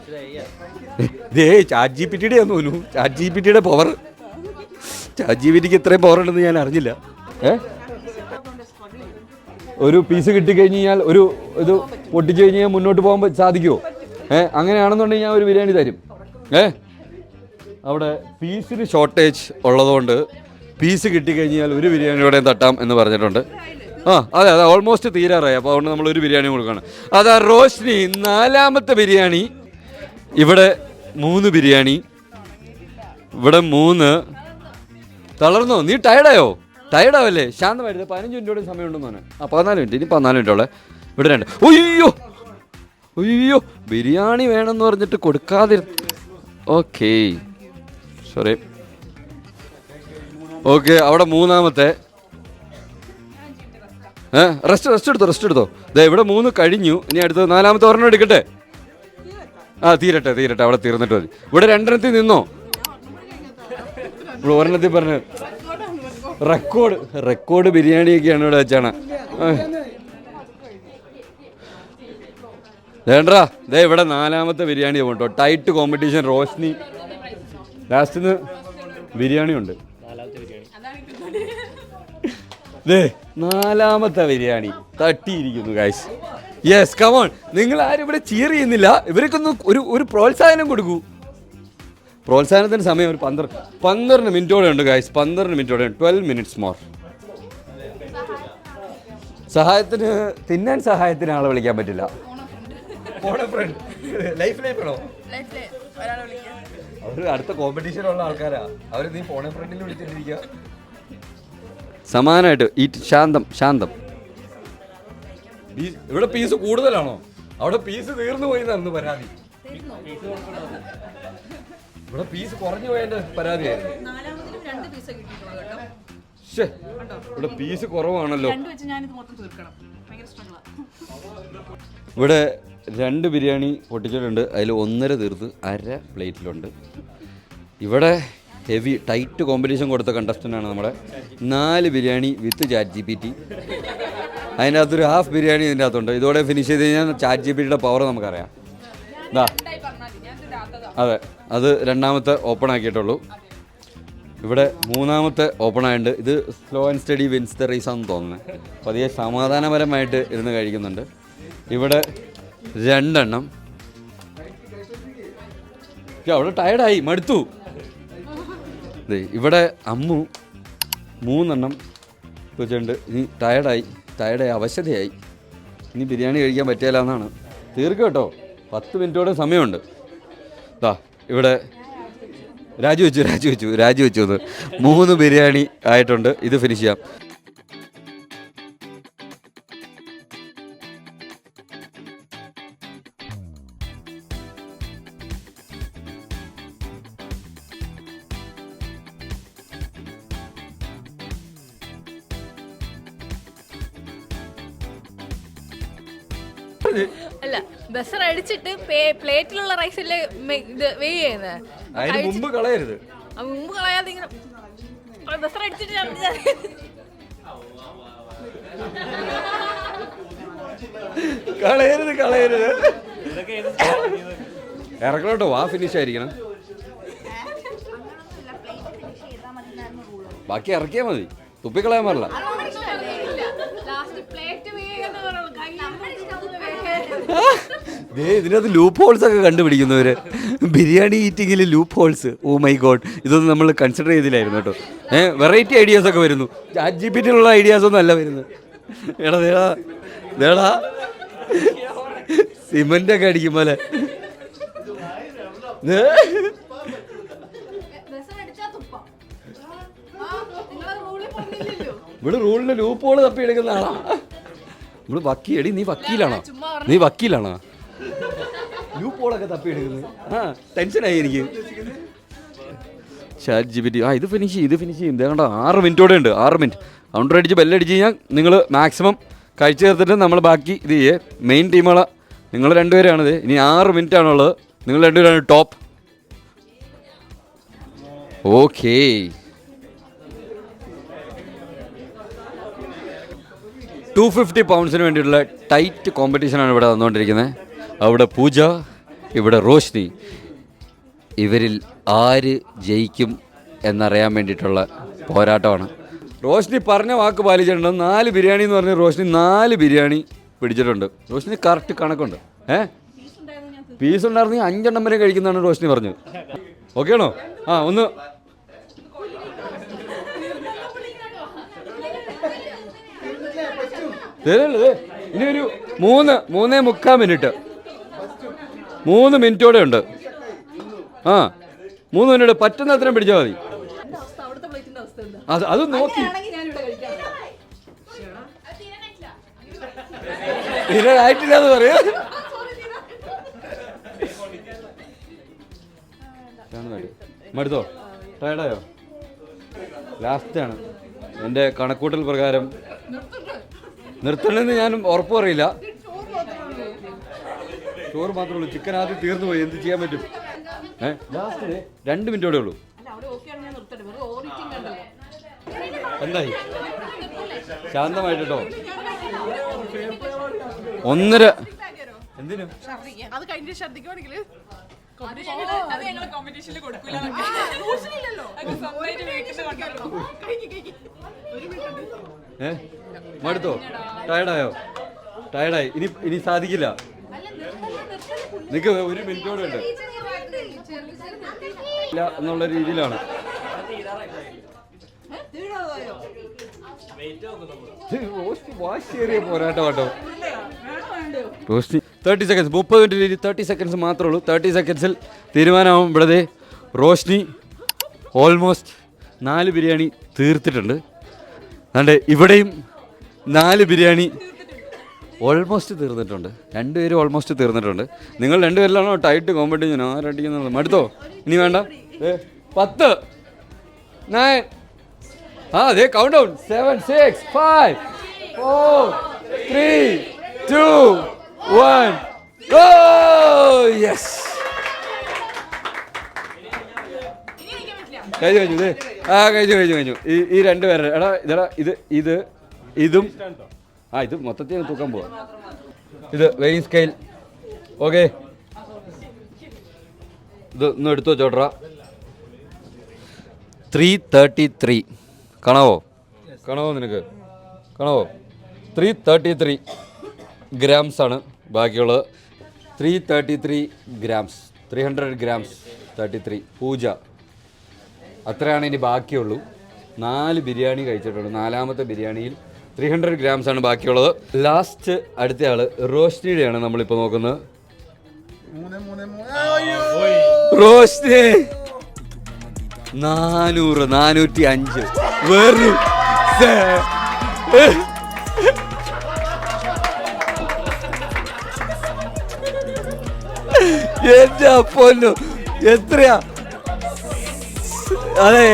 ChatGPTയുടെ ആണെന്ന് തോന്നുന്നു. ChatGPTയുടെ പവർ. ChatGPTക്ക് ഇത്രയും പവർ ഉണ്ടെന്ന് ഞാൻ അറിഞ്ഞില്ല. ഒരു പീസ് കിട്ടിക്കഴിഞ്ഞ് കഴിഞ്ഞാൽ ഒരു ഇത് പൊട്ടിച്ച് കഴിഞ്ഞാൽ മുന്നോട്ട് പോകാൻ സാധിക്കുമോ? അങ്ങനെയാണെന്നുണ്ടെങ്കിൽ ഞാൻ ഒരു ബിരിയാണി തരും. അവിടെ പീസിന് ഷോർട്ടേജ് ഉള്ളതുകൊണ്ട് പീസ് കിട്ടിക്കഴിഞ്ഞാൽ ഒരു ബിരിയാണിയോടെ തട്ടാം എന്ന് പറഞ്ഞിട്ടുണ്ട്. അതെ ഓൾമോസ്റ്റ് തീരാറായി. അപ്പോൾ അതുകൊണ്ട് നമ്മളൊരു ബിരിയാണി കൊടുക്കണം. അതാ റോഷ്നി 4ാമത്തെ ബിരിയാണി. ഇവിടെ 3 ബിരിയാണി. ഇവിടെ 3. തളർന്നോ? നീ ടയർഡായോ? ടയർഡാവല്ലേ? ശാന്തമായിട്ട് 15 മിനിറ്റോടെ സമയമുണ്ടെന്ന് പറഞ്ഞാൽ 14 മിനിറ്റ്. ഇനി 14 മിനിറ്റോളെ. ഇവിടെ 2. അയ്യോ ബിരിയാണി വേണമെന്ന് പറഞ്ഞിട്ട് കൊടുക്കാതെ. Okay sorry. ഓക്കെ, അവിടെ 3ാമത്തെ. റെസ്റ്റ് എടുത്തോ. ഇവിടെ 3 കഴിഞ്ഞു. ഇനി അടുത്തത് 4ാമത്തെ ഒരെണ്ണം എടുക്കട്ടെ. തീരട്ടെ അവിടെ തീർന്നിട്ട് മതി. ഇവിടെ 2 നിന്നോ. ഇവിടെ ഒരെണ്ണത്തിൽ പറഞ്ഞ് റെക്കോർഡ് ബിരിയാണിയൊക്കെയാണ് ഇവിടെ വെച്ചാണ്. വേണ്ടാ ദേ ഇവിടെ 4ാമത്തെ ബിരിയാണി കേട്ടോ. Tight competition. റോഷ്നി ലാസ്റ്റിന്ന് ബിരിയാണി ഉണ്ട്. ദേ 4ാമത്തെ ബിരിയാണി തട്ടിയിരിക്കുന്നു ഗൈസ്. Yes come on. നിങ്ങൾ ആരും ഇവിടെ ചിയർ ചെയ്യുന്നില്ല. ഇവർക്കൊന്ന് ഒരു പ്രോത്സാഹനം കൊടുക്കൂ. പ്രോത്സാഹനത്തിന് സമയം ഒരു 12 മിനിറ്റോടെ ഉണ്ട് ഗൈസ്. 12 മിനിറ്റോടെ 12 minutes more. സഹായത്തിന് തിന്നാൻ സഹായത്തിന് ആളെ വിളിക്കാൻ പറ്റില്ല. അവർ അടുത്ത കോമ്പറ്റീഷനുള്ള ആൾക്കാരാ. അവർ നീ ഫോണെ ഫ്രണ്ടിൽ വിളിച്ചിട്ടിരിക്കുക. സമാനമായിട്ട് ശാന്തം. ഇവിടെ പീസ് കൂടുതലാണോ? അവിടെ പീസ് തീർന്നു പോയി എന്നായിരുന്നു പരാതി. ഇവിടെ പീസ് കുറഞ്ഞു പോയതിന്റെ പരാതിയായിരുന്നു. ഇവിടെ പീസ് കുറവാണല്ലോ. ഇവിടെ 2 ബിരിയാണി പൊട്ടിച്ചിട്ടുണ്ട്. അതിൽ 1.5 തീർത്ത് 1/2 പ്ലേറ്റിലുണ്ട്. ഇവിടെ ഹെവി ടൈറ്റ് കോമ്പറ്റീഷൻ കൊടുത്ത കണ്ടസ്റ്റൻ്റാണ് നമ്മുടെ. 4 ബിരിയാണി വിത്ത് ChatGPT. അതിൻ്റെ അകത്തൊരു ഹാഫ് ബിരിയാണി ഇതിൻ്റെ അകത്തുണ്ട്. ഇതോടെ ഫിനിഷ് ചെയ്ത് കഴിഞ്ഞാൽ ChatGPTയുടെ പവർ നമുക്കറിയാം. അതെ, അത് 2ാമത്തെ ഓപ്പൺ ആക്കിയിട്ടുള്ളൂ. ഇവിടെ 3ാമത്തെ ഓപ്പൺ ആയിട്ടുണ്ട്. ഇത് slow and steady wins the race ആണെന്ന് തോന്നുന്നത്. പതിയെ സമാധാനപരമായിട്ട് ഇരുന്ന് കഴിക്കുന്നുണ്ട്. ഇവിടെ 2 എണ്ണം. അവിടെ ടയർഡായി മടുത്തു. ഇവിടെ അമ്മു 3 എണ്ണം വെച്ചിട്ടുണ്ട്. ഇനി ടയർഡായി അവശതയായി. ഇനി ബിരിയാണി കഴിക്കാൻ പറ്റില്ല എന്നാണ്. തീർക്കും കേട്ടോ, 10 മിനിറ്റോടെ സമയമുണ്ട്. ഇവിടെ രാജിവെച്ചു. 3 ബിരിയാണി ആയിട്ടുണ്ട്. ഇത് ഫിനിഷ് ചെയ്യാം. അല്ല, ബസർ അടിച്ചിട്ട് പ്ലേറ്റിലുള്ള റൈസല്ലേ ഇത് വേ ചെയ്യുന്നത്. അതിന് മുമ്പ് കളയരുത്. മുമ്പ് കളയാതെ ഇങ്ങനെ ബസർ അടിച്ചിട്ട് കളയരുത്. ഇറക്കണോട്ടോ, വാ ഫിനിഷ് ആയിരിക്കണം. ബാക്കി ഇറക്കിയാൽ മതി, തുപ്പിക്കളയാൻ പാടില്ല. ഇതിനകത്ത് ലൂപ്പ് ഹോൾസ് ഒക്കെ കണ്ടുപിടിക്കുന്നവര്. ബിരിയാണി ഈറ്റിങ്ങിൽ loop holes. Oh my god, ഇതൊന്നും നമ്മൾ കൺസിഡർ ചെയ്തില്ലായിരുന്നു കേട്ടോ. വെറൈറ്റി ഐഡിയാസ് ഒക്കെ വരുന്നു. ChatGPTയിലുള്ള ഐഡിയാസ് ഒന്നും അല്ല വരുന്നത്. ദേടാ സിമന്റ് ഒക്കെ അടിക്കും പോലെ. ഇവിടെ റൂളിന്റെ ലൂപ്പ് ഹോള് തപ്പി എടുക്കുന്ന ആളാ. നമ്മള് വക്കീലടി, നീ വക്കീലാണോ? ലൂപ്പ് ഹോളൊക്കെ തപ്പി എടുക്കുന്നത്. ടെൻഷനായി എനിക്ക്. ChatGPT ഇത് ഫിനിഷ് ചെയ്യും. കണ്ടോ 6 മിനിറ്റോടെ ഉണ്ട്. 6 മിനിറ്റ് കൗണ്ടർ അടിച്ച് ബെല്ലടിച്ച് കഴിഞ്ഞാൽ നിങ്ങൾ മാക്സിമം കഴിച്ചു ചേർത്തിട്ട് നമ്മൾ ബാക്കി ഇത് ചെയ്യേ. മെയിൻ ടീമുകളെ നിങ്ങൾ 2 പേരാണിത്. ഇനി 6 മിനിറ്റ് ആണുള്ളത്. നിങ്ങൾ 2 പേരാണ് ടോപ്പ്. ഓക്കേ, £250 വേണ്ടിയിട്ടുള്ള ടൈറ്റ് കോമ്പറ്റീഷനാണ് ഇവിടെ വന്നുകൊണ്ടിരിക്കുന്നത്. അവിടെ പൂജ, ഇവിടെ റോഷ്നി. ഇവരിൽ ആര് ജയിക്കും എന്നറിയാൻ വേണ്ടിയിട്ടുള്ള പോരാട്ടമാണ്. റോഷ്നി പറഞ്ഞ വാക്ക് പാലിച്ചിട്ടുണ്ട്. 4 ബിരിയാണി എന്ന് പറഞ്ഞ് റോഷ്നി 4 ബിരിയാണി പിടിച്ചിട്ടുണ്ട്. റോഷ്നി കറക്റ്റ് കണക്കുണ്ട്. പീസ് ഉണ്ടായിരുന്നെങ്കിൽ 5 എണ്ണം വരെ കഴിക്കുന്നതാണ് റോഷ്നി പറഞ്ഞത്. ഓക്കെ ആണോ? ഒന്ന് ഇനി ഒരു 3.75 മിനിറ്റ്. 3 മിനിറ്റോടെ ഉണ്ട്. 3 മിനിറ്റ് പറ്റുന്ന അത്രയും പിടിച്ചാൽ മതി. അത് നോക്കി ആയിട്ടില്ല എന്ന് പറയാ. മടുത്തോ? ടയർഡായോ? ലാസ്റ്റാണ്. എൻ്റെ കണക്കൂട്ടൽ പ്രകാരം നിർത്തണമെന്ന് ഞാൻ ഉറപ്പ് പറയില്ല. ചോറ് മാത്രമേ ഉള്ളൂ. ചിക്കൻ ആദ്യം തീർന്നു പോയി. എന്ത് ചെയ്യാൻ പറ്റും? ലാസ്റ്റ് 2 മിനിറ്റോടെ ഉള്ളൂ. എന്തായി ശാന്തമായിട്ടോ 1.5 എന്തിനും അത് കഴിഞ്ഞ് ശ്രദ്ധിക്കുവാണെങ്കിൽ മടുത്തോ? ടയർഡായി ഇനി സാധിക്കില്ല. നിനക്ക് 1 മിനിറ്റോടെ ഉണ്ട് ഇല്ല എന്നുള്ള രീതിയിലാണ്. വാശിയേറിയ പോരാട്ടം കേട്ടോ. റോസ്റ്റി 30 സെക്കൻഡ്സ് 30 മിനിറ്റ് 30 സെക്കൻഡ്സ് മാത്രമേ ഉള്ളൂ. 30 സെക്കൻഡ്സിൽ തീരുമാനമാകും. ഇവിടെ റോഷ്നി ഓൾമോസ്റ്റ് 4 ബിരിയാണി തീർത്തിട്ടുണ്ട്. അതുകൊണ്ട് ഇവിടെയും 4 ബിരിയാണി ഓൾമോസ്റ്റ് തീർന്നിട്ടുണ്ട്. 2 പേരും ഓൾമോസ്റ്റ് തീർന്നിട്ടുണ്ട്. നിങ്ങൾ 2 പേരിലാണോ ടൈറ്റ് കോമ്പറ്റീഷൻ ആരടിക്കുന്നത്? മടുത്തോ? ഇനി വേണ്ട. 10 9 അതെ കൗണ്ട് ഡൗൺ 7 6 5 4 3 2 1 ഗോ. യെസ് കഴിഞ്ഞു. കഴിഞ്ഞു. ഈ 2 പേരുടെ എടാ ഇതും ഇത് മൊത്തത്തിൽ തൂക്കാൻ പോവാ. ഇത് വെയിങ് സ്കെയിൽ. ഓക്കെ ഇത് ഒന്ന് എടുത്തു വെച്ചോട്രാ. 333 കാണാവോ നിനക്ക്? കാണാവോ? 333 ഗ്രാംസ് ആണ് ബാക്കിയുള്ളത്. 333 ഗ്രാംസ് 300 ഗ്രാംസ് 33 പൂജ അത്രയാണ് ഇനി ബാക്കിയുള്ളൂ. 4 ബിരിയാണി കഴിച്ചിട്ടുണ്ട്. 4ാമത്തെ ബിരിയാണിയിൽ 300 ഗ്രാംസ് ആണ് ബാക്കിയുള്ളത്. ലാസ്റ്റ് അടുത്തയാള് റോഷ്നിയുടെയാണ് നമ്മളിപ്പോൾ നോക്കുന്നത്. റോഷ്നി 400 405 വെറും എന്റെ പൊന്നു എത്രയാ? അതെ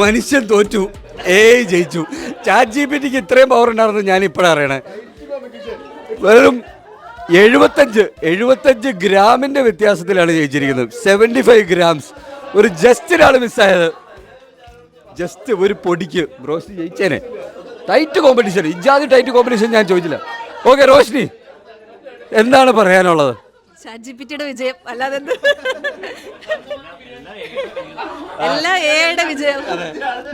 മനുഷ്യൻ തോറ്റു, ജയിച്ചു. ചാറ്റ് ജിപിടിക്ക് ഇത്രയും പവർ ഉണ്ടായിരുന്നു ഞാൻ ഇപ്പോഴാണ് അറിയണേ. വെറും 75 ഗ്രാമിന്റെ വ്യത്യാസത്തിലാണ് ജയിച്ചിരിക്കുന്നത്. 75 ഗ്രാംസ്. ഒരു ജസ്റ്റിനാണ് മിസ്സായത്. ജസ്റ്റ് ഒരു പൊടിക്ക് റോഷ്നി ജയിച്ചേനെ. ടൈറ്റ് കോമ്പറ്റീഷൻ, ഇജാതി ടൈറ്റ് കോമ്പറ്റീഷൻ ഞാൻ ചോദിച്ചില്ല. ഓക്കെ റോഷ്നി എന്താണ് പറയാനുള്ളത്? ചാറ്റ് ജിപിടിയുടെ വിജയം അല്ലാതെ എല്ലാ എയുടെ വിജയം.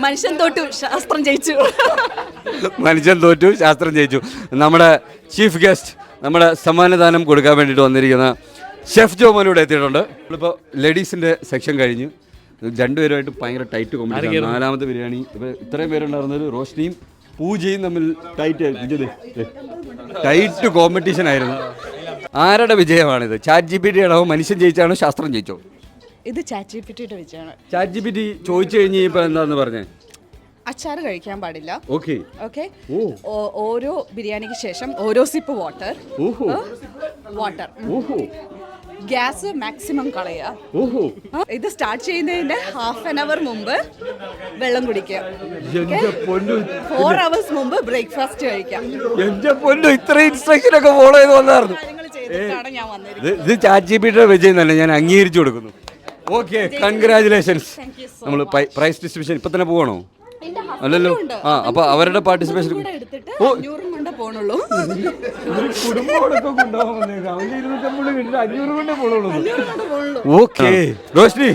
മനുഷ്യൻ തോറ്റു ശാസ്ത്രം ജയിച്ചു. നമ്മുടെ ചീഫ് ഗസ്റ്റ് നമ്മുടെ സമ്മാനദാനം കൊടുക്കാൻ വേണ്ടിയിട്ട് വന്നിരിക്കുന്ന ഷെഫ് ജോമോനൂടെ എത്തിയിട്ടുണ്ട്. നമ്മളിപ്പോൾ ലേഡീസിൻ്റെ സെക്ഷൻ കഴിഞ്ഞ് 2 പേരുമായിട്ട് ഭയങ്കര ടൈറ്റ് കോമ്പറ്റീഷൻ. 4ാമത്തെ ബിരിയാണി ഇപ്പോൾ ഇത്രയും പേരുണ്ടായിരുന്നത് റോഷ്നിയും പൂജയും തമ്മിൽ ടൈറ്റ് കോമ്പറ്റീഷൻ ആയിരുന്നു. ആരുടെ വിജയമാണിത്? ചാറ്റ് ജിപിടി ആണോ? മനുഷ്യൻ ജയിച്ചാണോ? ശാസ്ത്രം ജയിച്ചോ? ഇത് ചാറ്റ് ജിപിടിയുടെ വിജയമാണ്. ചാറ്റ് ജിപിടി ചോദിച്ചു കഴിഞ്ഞ് ഇപ്പൊ എന്താന്ന് പറഞ്ഞേ? അച്ചാർ കഴിക്കാൻ പാടില്ല. ഓക്കെ ഓരോ ബിരിയാണിക്ക് ശേഷം ഓരോ സിപ്പ് വാട്ടർ. ഗ്യാസ് മാക്സിമം കളയുക. ഇത് സ്റ്റാർട്ട് ചെയ്യുന്നതിന്റെ ഹാഫ് ആൻ അവർ മുമ്പ് വെള്ളം കുടിക്കുക. 4 hours മുമ്പ് ബ്രേക്ക്ഫാസ്റ്റ് കഴിക്കാം. എന്റെ പൊന്നു ഇത്ര ഇൻസ്ട്രക്ഷൻ ഒക്കെ ഫോളോ ചെയ്ത് വന്നായിരുന്നു. ഇത് ചാറ്റ് ജിപിടിയുടെ വിജയം തന്നെ ഞാൻ അംഗീകരിച്ചു കൊടുക്കുന്നു. Okay congratulations. നമ്മൾ പ്രൈസ് ഡിസ്ട്രിബ്യൂഷൻ ഇപ്പൊ തന്നെ പോകണോ? അല്ലല്ലോ. അപ്പൊ അവരുടെ participation okay Roshni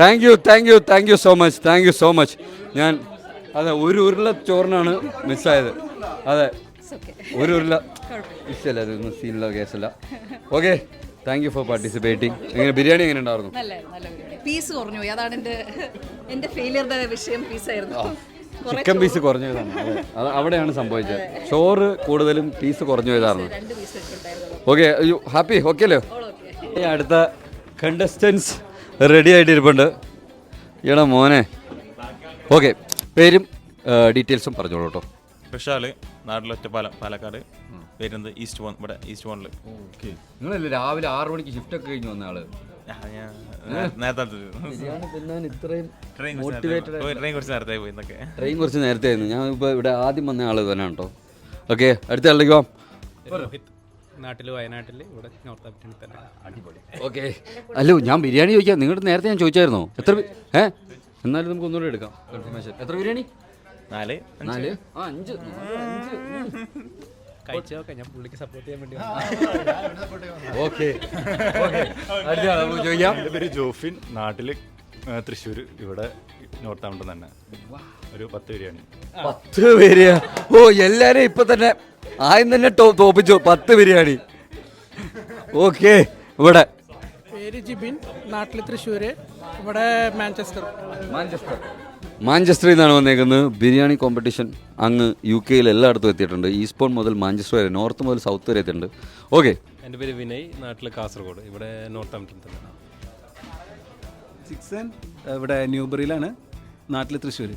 thank you so much. ഞാൻ അതെ ഒരു ഉരുള ചോറിനാണ് മിസ്സായത്. അതെ ഒരു ഉരുള ഇഷ്ടമല്ല, അതൊന്നും സീനുള്ള കേസല്ല. Okay thank you for participating. എങ്ങനെ ബിരിയാണി എങ്ങനെ ഉണ്ടായിരുന്നു? പീസ് കുറഞ്ഞു പോയി. അതാണ് എന്റെ ഫെയിലിയറുടെ വിഷയം. പീസായിരുന്നു. ചിക്കൻ പീസ് കുറഞ്ഞു പോയതാണ്. അത് അവിടെയാണ് സംഭവിച്ചത്. ചോറ് കൂടുതലും പീസ് കുറഞ്ഞു പോയതായിരുന്നു. Okay happy? ഓക്കെ അല്ലേ? അടുത്ത കണ്ടസ്റ്റൻസ് റെഡി ആയിട്ടിരിപ്പുണ്ട്. ഈടാ മോനെ. ഓക്കെ പേരും ഡീറ്റെയിൽസും പറഞ്ഞോളൂ കേട്ടോ. വിശാല്, നാട്ടിലൊറ്റപ്പാലം, പാലക്കാട്. വരുന്നത് ഈസ്റ്റ് 1, ഇവിടെ ഈസ്റ്റ് 1. ഓക്കെ നിങ്ങളല്ലേ രാവിലെ 6 മണിക്ക് ഷിഫ്റ്റ് ഒക്കെ കഴിഞ്ഞ് വന്ന ആള്? ട്രെയിൻ കുറച്ച് നേരത്തെ ആയിരുന്നു. ഞാൻ ഇപ്പോൾ ഇവിടെ ആദ്യം വന്ന ആള് തന്നെയാണ് കേട്ടോ. ഓക്കെ അടുത്ത ആളിലേക്ക് പോവാം. നാട്ടിൽ വയനാട്ടിൽ ഇവിടെ നോർത്ത് ആഫ്രിക്കയിൽ തന്നെ. അടിപൊളി. ഓക്കെ, അല്ലോ ഞാൻ ബിരിയാണി ചോദിക്കാം. നിങ്ങളുടെ നേരത്തെ ഞാൻ ചോദിച്ചായിരുന്നോ എത്ര എന്നാലും നമുക്ക് ഒന്നുകൂടെ എടുക്കാം കൺഫർമേഷൻ. എത്ര ബിരിയാണി? 4 4 5 കഴിച്ചോക്കെ ഞാൻ പുള്ളിക്ക് സപ്പോർട്ട് ചെയ്യാൻ വേണ്ടി. ഓക്കെ നമുക്ക് ചോദിക്കാം. എൻ്റെ പേര് ജോഫിൻ, നാട്ടിൽ തൃശ്ശൂർ, ഇവിടെ നോർത്ത് ആംപ്ടൺ തന്നെ. ഒരു 10 ബിരിയാണി. 10 പേര്? ഓ, എല്ലാരും ഇപ്പൊ തന്നെ ആദ്യം തന്നെ തോപ്പിച്ചു 10 ബിരിയാണി. ഓക്കെ, ഇവിടെ പേര് ജിബിൻ, നാട്ടിൽ തൃശ്ശൂര്, ഇവിടെ മാഞ്ചസ്റ്റർ. മാഞ്ചസ്റ്ററിൽ നിന്നാണ് വന്നേക്കുന്നത്. ബിരിയാണി കോമ്പറ്റീഷൻ അങ്ങ് UK എല്ലായിടത്തും എത്തിയിട്ടുണ്ട്. ഈസ്റ്റ്ബോൺ മുതൽ മാഞ്ചസ്റ്റർ വരെ, നോർത്ത് മുതൽ സൗത്ത് വരെ എത്തിയിട്ടുണ്ട്. ഓക്കെ. എൻ്റെ പേര് വിനയ്, നാട്ടിൽ കാസർഗോഡ്, ഇവിടെ നോർത്ത് ആംപ്ടൺ തന്നെ. സിക്സൻ, ഇവിടെ ന്യൂബറിയിലാണ്, നാട്ടിൽ തൃശ്ശൂർ.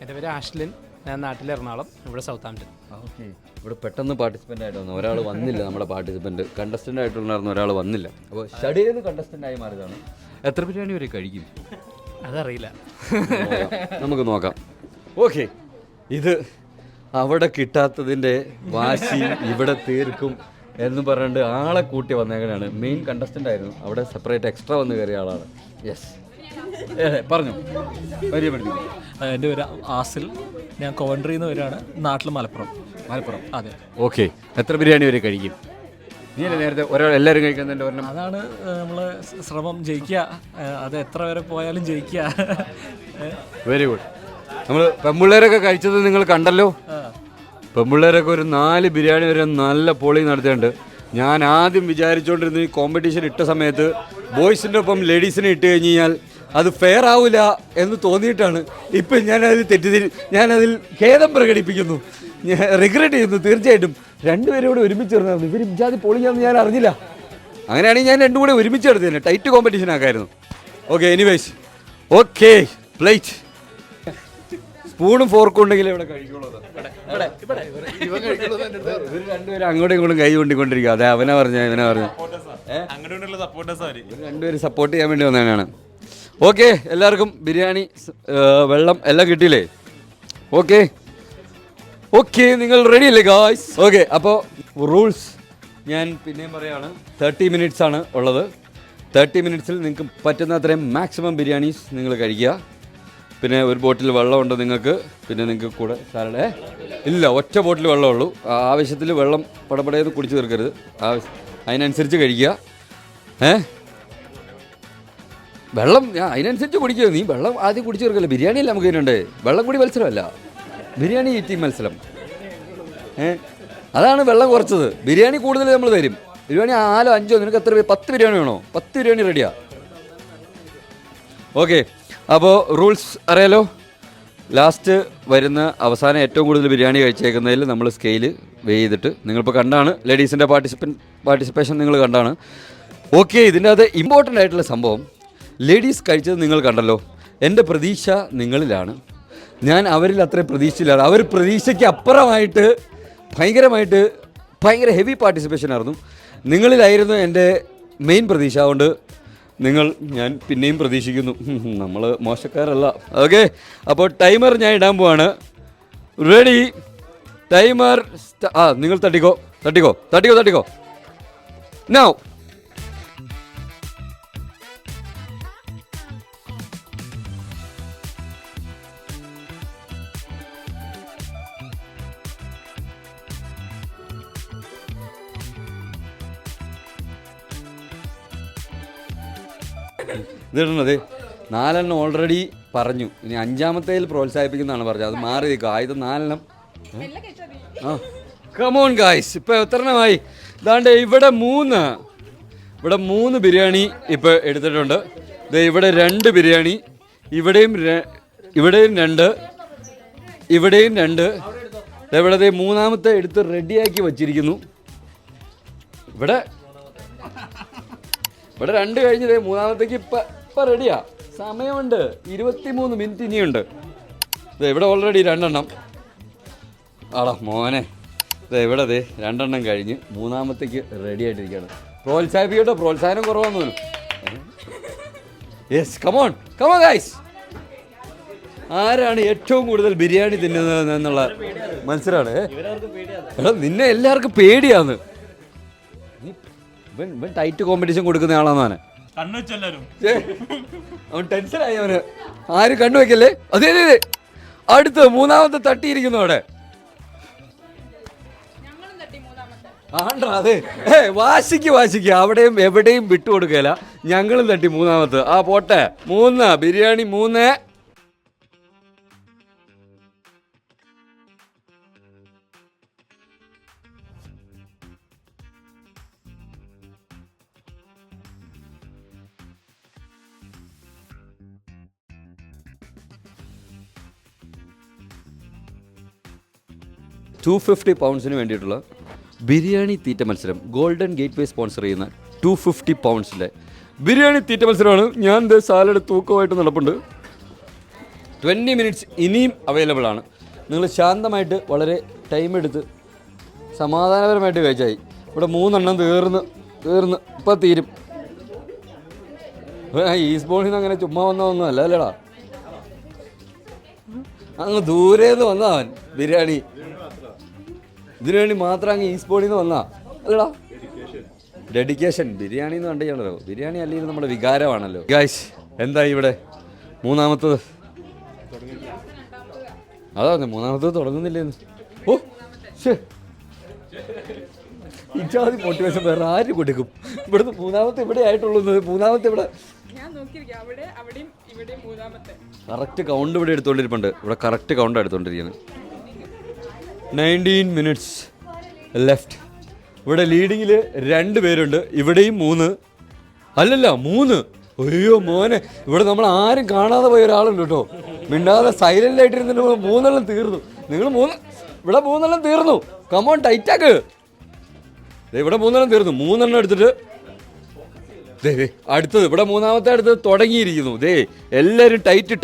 എൻ്റെ പേര് ആഷ്ലിൻ, ഞാൻ നാട്ടിൽ എറണാകുളം, ഇവിടെ സൗത്ത് ആംപ്ടൺ. ഓക്കെ, ഇവിടെ പെട്ടെന്ന് പാർട്ടിസിപ്പൻ്റ് ആയിട്ട് വന്നു ഒരാൾ വന്നില്ല. നമ്മുടെ പാർട്ടിസിപ്പൻറ്റ് കണ്ടസ്റ്റൻ്റ് ആയിട്ടുണ്ടായിരുന്ന ഒരാൾ വന്നില്ല. അപ്പോൾ സ്റ്റഡിയിൽ കണ്ടസ്റ്റൻ്റ് ആയി മാറിയതാണ്. എത്ര ബിരിയാണി വരെ കഴിക്കും? അതറിയില്ല, നമുക്ക് നോക്കാം. ഓക്കെ, ഇത് അവിടെ കിട്ടാത്തതിൻ്റെ വാശി ഇവിടെ തീർക്കും എന്ന് പറഞ്ഞിട്ട് ആളെ കൂട്ടി വന്നേക്കനാണ്. മെയിൻ കണ്ടസ്റ്റൻ്റ് ആയിരുന്നു, അവിടെ സെപ്പറേറ്റ് എക്സ്ട്രാ വന്ന് കയറിയ ആളാണ്. യെസ്, പറഞ്ഞു പരിചയപ്പെടുത്തി. എൻ്റെ പേര് ആസിൽ, ഞാൻ കോവൻട്രിയിൽ നിന്ന് വരികയാണ്, നാട്ടിൽ മലപ്പുറം. അതെ. ഓക്കെ, എത്ര ബിരിയാണി വരെ കഴിക്കും? നീ നേരത്തെ ഒരാൾ എല്ലാവരും കഴിക്കുന്നതിൻ്റെ ഒരെണ്ണം. അതാണ് നമ്മൾ ശ്രമം, ജയിക്കുക. അത് എത്ര വരെ പോയാലും ജയിക്കുക. Very good. നമ്മൾ പെമ്പിള്ളേരൊക്കെ കഴിച്ചത് നിങ്ങൾ കണ്ടല്ലോ. പെമ്പിള്ളേരൊക്കെ ഒരു 4 ബിരിയാണി വരെ നല്ല പോളി നടത്തിയിട്ടുണ്ട്. ഞാൻ ആദ്യം വിചാരിച്ചുകൊണ്ടിരുന്ന ഈ കോമ്പറ്റീഷൻ ഇട്ട സമയത്ത് ബോയ്സിൻ്റെ ഒപ്പം ലേഡീസിനെ ഇട്ട് കഴിഞ്ഞ് കഴിഞ്ഞാൽ അത് ഫെയർ ആവില്ല എന്ന് തോന്നിയിട്ടാണ് ഇപ്പം ഞാനതിൽ ഖേദം പ്രകടിപ്പിക്കുന്നു, ഞാൻ റിഗ്രറ്റ് ചെയ്യുന്നു. തീർച്ചയായിട്ടും രണ്ടുപേരും കൂടെ ഒരുമിച്ച് ചേർന്നായിരുന്നു. ഇവർ വിചാരി പൊളിയാന്ന് ഞാൻ അറിഞ്ഞില്ല. അങ്ങനെയാണെങ്കിൽ ഞാൻ രണ്ടും കൂടെ ഒരുമിച്ച് എടുത്തതന്നെ, ടൈറ്റ് കോമ്പറ്റീഷൻ ആക്കായിരുന്നു. Okay, anyways. ഓക്കെ, പ്ലേറ്റ് സ്പൂണും ഫോർക്കും ഉണ്ടെങ്കിൽ ഇവിടെ കഴിക്കുള്ളൂ. ഇവർ രണ്ടുപേരും അങ്ങോട്ടും ഇങ്ങോട്ടും കൈ കൊണ്ടിക്കൊണ്ടിരിക്കുക. അതെ, അവനാ പറഞ്ഞ രണ്ടുപേരും സപ്പോർട്ട് ചെയ്യാൻ വേണ്ടി വന്നതാണ്. ഓക്കെ, എല്ലാവർക്കും ബിരിയാണി, വെള്ളം എല്ലാം കിട്ടിയില്ലേ? ഓക്കെ ഓക്കെ, നിങ്ങൾ റെഡി അല്ലേ ഗായ്സ്? ഓക്കെ, അപ്പോൾ റൂൾസ് ഞാൻ പിന്നെയും പറയുകയാണ്. 30 മിനിറ്റ്സ് ആണ് ഉള്ളത്. 30 മിനിറ്റ്സിൽ നിങ്ങൾക്ക് പറ്റുന്ന അത്രയും മാക്സിമം ബിരിയാണീസ് നിങ്ങൾ കഴിക്കുക. പിന്നെ ഒരു ബോട്ടിൽ വെള്ളമുണ്ട് നിങ്ങൾക്ക്. പിന്നെ നിങ്ങൾക്ക് കൂടെ സാലഡ് ഇല്ല, ഒറ്റ ബോട്ടിൽ വെള്ളമുള്ളൂ. ആവശ്യത്തിൽ വെള്ളം പടപടയെന്ന് കുടിച്ച് തീർക്കരുത്, അതിനനുസരിച്ച് കഴിക്കുക. വെള്ളം അതിനനുസരിച്ച് കുടിക്കുക. നീ വെള്ളം ആദ്യം കുടിച്ച് തീർക്കല്ലേ. ബിരിയാണി അല്ല നമുക്ക് ഇതിനുണ്ട്, വെള്ളം കൂടി മത്സരമല്ല, ബിരിയാണി ഈറ്റിംഗ് മത്സരം. അതാണ് വെള്ളം കുറച്ചത്. ബിരിയാണി കൂടുതൽ നമ്മൾ തരും. ബിരിയാണി 4 5 നിനക്ക് എത്ര 10 ബിരിയാണി വേണോ? 10 ബിരിയാണി റെഡിയാ. ഓക്കെ, അപ്പോൾ റൂൾസ് അറിയാലോ. ലാസ്റ്റ് വരുന്ന അവസാനം ഏറ്റവും കൂടുതൽ ബിരിയാണി കഴിച്ചേക്കുന്നതിൽ നമ്മൾ സ്കെയില് ചെയ്തിട്ട്, നിങ്ങളിപ്പോൾ കണ്ടാണ് ലേഡീസിൻ്റെ പാർട്ടിസിപ്പേഷൻ നിങ്ങൾ കണ്ടാണ്. ഓക്കെ, ഇതിൻ്റെ അത് ഇമ്പോർട്ടൻ്റ് ആയിട്ടുള്ള സംഭവം ലേഡീസ് കഴിച്ചത് നിങ്ങൾ കണ്ടല്ലോ. എൻ്റെ പ്രതീക്ഷ നിങ്ങളിലാണ്. ഞാൻ അവരിൽ അത്രയും പ്രതീക്ഷയിലാണ്. അവർ പ്രതീക്ഷയ്ക്ക് അപ്പുറമായിട്ട് ഭയങ്കര ഹെവി പാർട്ടിസിപ്പേഷൻ ആയിരുന്നു. നിങ്ങളിലായിരുന്നു എൻ്റെ മെയിൻ പ്രതീക്ഷ. അതുകൊണ്ട് ഞാൻ പിന്നെയും പ്രതീക്ഷിക്കുന്നു, നമ്മൾ മോശക്കാരല്ല. ഓക്കെ, അപ്പോൾ ടൈമർ ഞാൻ ഇടാൻ പോവാണ്. Ready, timer. നിങ്ങൾ തട്ടിക്കോ നൗ. ഇതിടണത് 4 ഓൾറെഡി പറഞ്ഞു. ഇനി 5ാമത്തേൽ പ്രോത്സാഹിപ്പിക്കുന്നതാണ് പറഞ്ഞത്. അത് മാറി നിൽക്കുക. ആദ്യത്തെ 4 കമോൺ ഗായ്സ്. ഇപ്പോൾ എത്രണ്ണമായി? ഇതാണ്ട് ഇവിടെ 3 ബിരിയാണി ഇപ്പോൾ എടുത്തിട്ടുണ്ട്. ഇവിടെ 2 ബിരിയാണി, ഇവിടെയും 2, ഇവിടെയും 2. ഇവിടെ 3ാമത്തെ എടുത്ത് റെഡിയാക്കി വച്ചിരിക്കുന്നു. ഇവിടെ 2 കഴിഞ്ഞത് 3ാമത്തേക്ക് ഇപ്പം റെഡിയാ. സമയമുണ്ട്, 23 മിനിറ്റ് ഇനിയുണ്ട്. ഇവിടെ ഓൾറെഡി 2 എണ്ണം. ആടാ മോനെ, ഇവിടെ 2 എണ്ണം കഴിഞ്ഞ് 3ാമത്തേക്ക് റെഡി ആയിട്ടിരിക്കുകയാണ്. പ്രോത്സാഹിപ്പിക്കട്ടോ, പ്രോത്സാഹനം കുറവാന്ന് തോന്നുന്നു. Yes, come on guys. ആരാണ് ഏറ്റവും കൂടുതൽ ബിരിയാണി തിന്നുന്നത് എന്നുള്ള മത്സരമാണ്. എടാ നിന്നെ എല്ലാവർക്കും പേടിയാന്ന്. ഇവൻ ടൈറ്റ് കോമ്പറ്റീഷൻ കൊടുക്കുന്ന ആളാന്ന് അവൻ ടെൻഷനായി. അവന് ആരും കണ്ടുവെക്കല്ലേ. അതെ അതെ അതെ, അടുത്ത് മൂന്നാമത്തെ തട്ടിയിരിക്കുന്നു അവിടെ. ആണ്ടാ അതെ, വാശിക്ക് അവിടെയും എവിടെയും വിട്ടുകൊടുക്കല. ഞങ്ങളും തട്ടി മൂന്നാമത്ത്. ആ പോട്ടെ, 3 ബിരിയാണി 3. £250 വേണ്ടിയിട്ടുള്ള ബിരിയാണി തീറ്റ മത്സരം ഗോൾഡൻ ഗേറ്റ് വേ സ്പോൺസർ ചെയ്യുന്ന £250 ബിരിയാണി തീറ്റ മത്സരമാണ്. ഞാൻ സാലഡ് തൂക്കമായിട്ട് നടപ്പുണ്ട്. 20 മിനിറ്റ്സ് ഇനിയും അവൈലബിൾ ആണ്. നിങ്ങൾ ശാന്തമായിട്ട് വളരെ ടൈം എടുത്ത് സമാധാനപരമായിട്ട് കഴിച്ചായി. ഇവിടെ 3 തീർന്ന് ഇപ്പം തീരും. ഈ സ്പോണിൽ നിന്ന് അങ്ങനെ ചുമ്മാ വന്നതൊന്നും അല്ല അല്ലേടാ, അങ്ങ് ദൂരേന്ന് വന്നവൻ ബിരിയാണി ഇതിനു വേണ്ടി മാത്രം അങ്ങ് ഈ സ്പോണിൽ നിന്ന് വന്നാ അല്ലടാ. ഡെഡിക്കേഷൻ. ബിരിയാണി എന്ന് കണ്ടിയാണല്ലോ, ബിരിയാണി അല്ലെങ്കിൽ നമ്മുടെ വികാരമാണല്ലോ. ഗൈസ് എന്തായി ഇവിടെ മൂന്നാമത്തത്? അതാ മൂന്നാമത്തത് തുടങ്ങുന്നില്ലേന്ന്. ഓ ശേ, ഇജാതി മോട്ടിവേഷൻ വേറെ ആര് കൊടുക്കും? ഇവിടുന്ന് മൂന്നാമത്തെ ഇവിടെ ആയിട്ടുള്ളൂ. മൂന്നാമത്തെ ഇവിടെ കറക്റ്റ് കൗണ്ട് ഇവിടെ എടുത്തുകൊണ്ടിരിപ്പുണ്ട്. ഇവിടെ കറക്റ്റ് കൗണ്ട് എടുത്തുകൊണ്ടിരിക്കുകയാണ്. 19 minutes left. ഇവിടെ ലീഡിങ്ങിൽ 2 പേരുണ്ട്. ഇവിടെയും 3 അല്ലല്ല 3. അയ്യോ മോനെ, ഇവിടെ നമ്മൾ ആരും കാണാതെ പോയ ഒരാളുണ്ട് കേട്ടോ. മിണ്ടാതെ സൈലന്റ് ആയിട്ടിരുന്നിട്ട് 3 തീർന്നു. നിങ്ങൾ ഇവിടെ 3 തീർന്നു. കമോൺ ടൈറ്റാക്ക്. ഇവിടെ 3 തീർന്നു. 3 എടുത്തിട്ട് അടുത്തത് ഇവിടെ മൂന്നാമത്തെ അടുത്തത് തുടങ്ങിയിരിക്കുന്നു. എല്ലാവരും ടൈറ്റ്.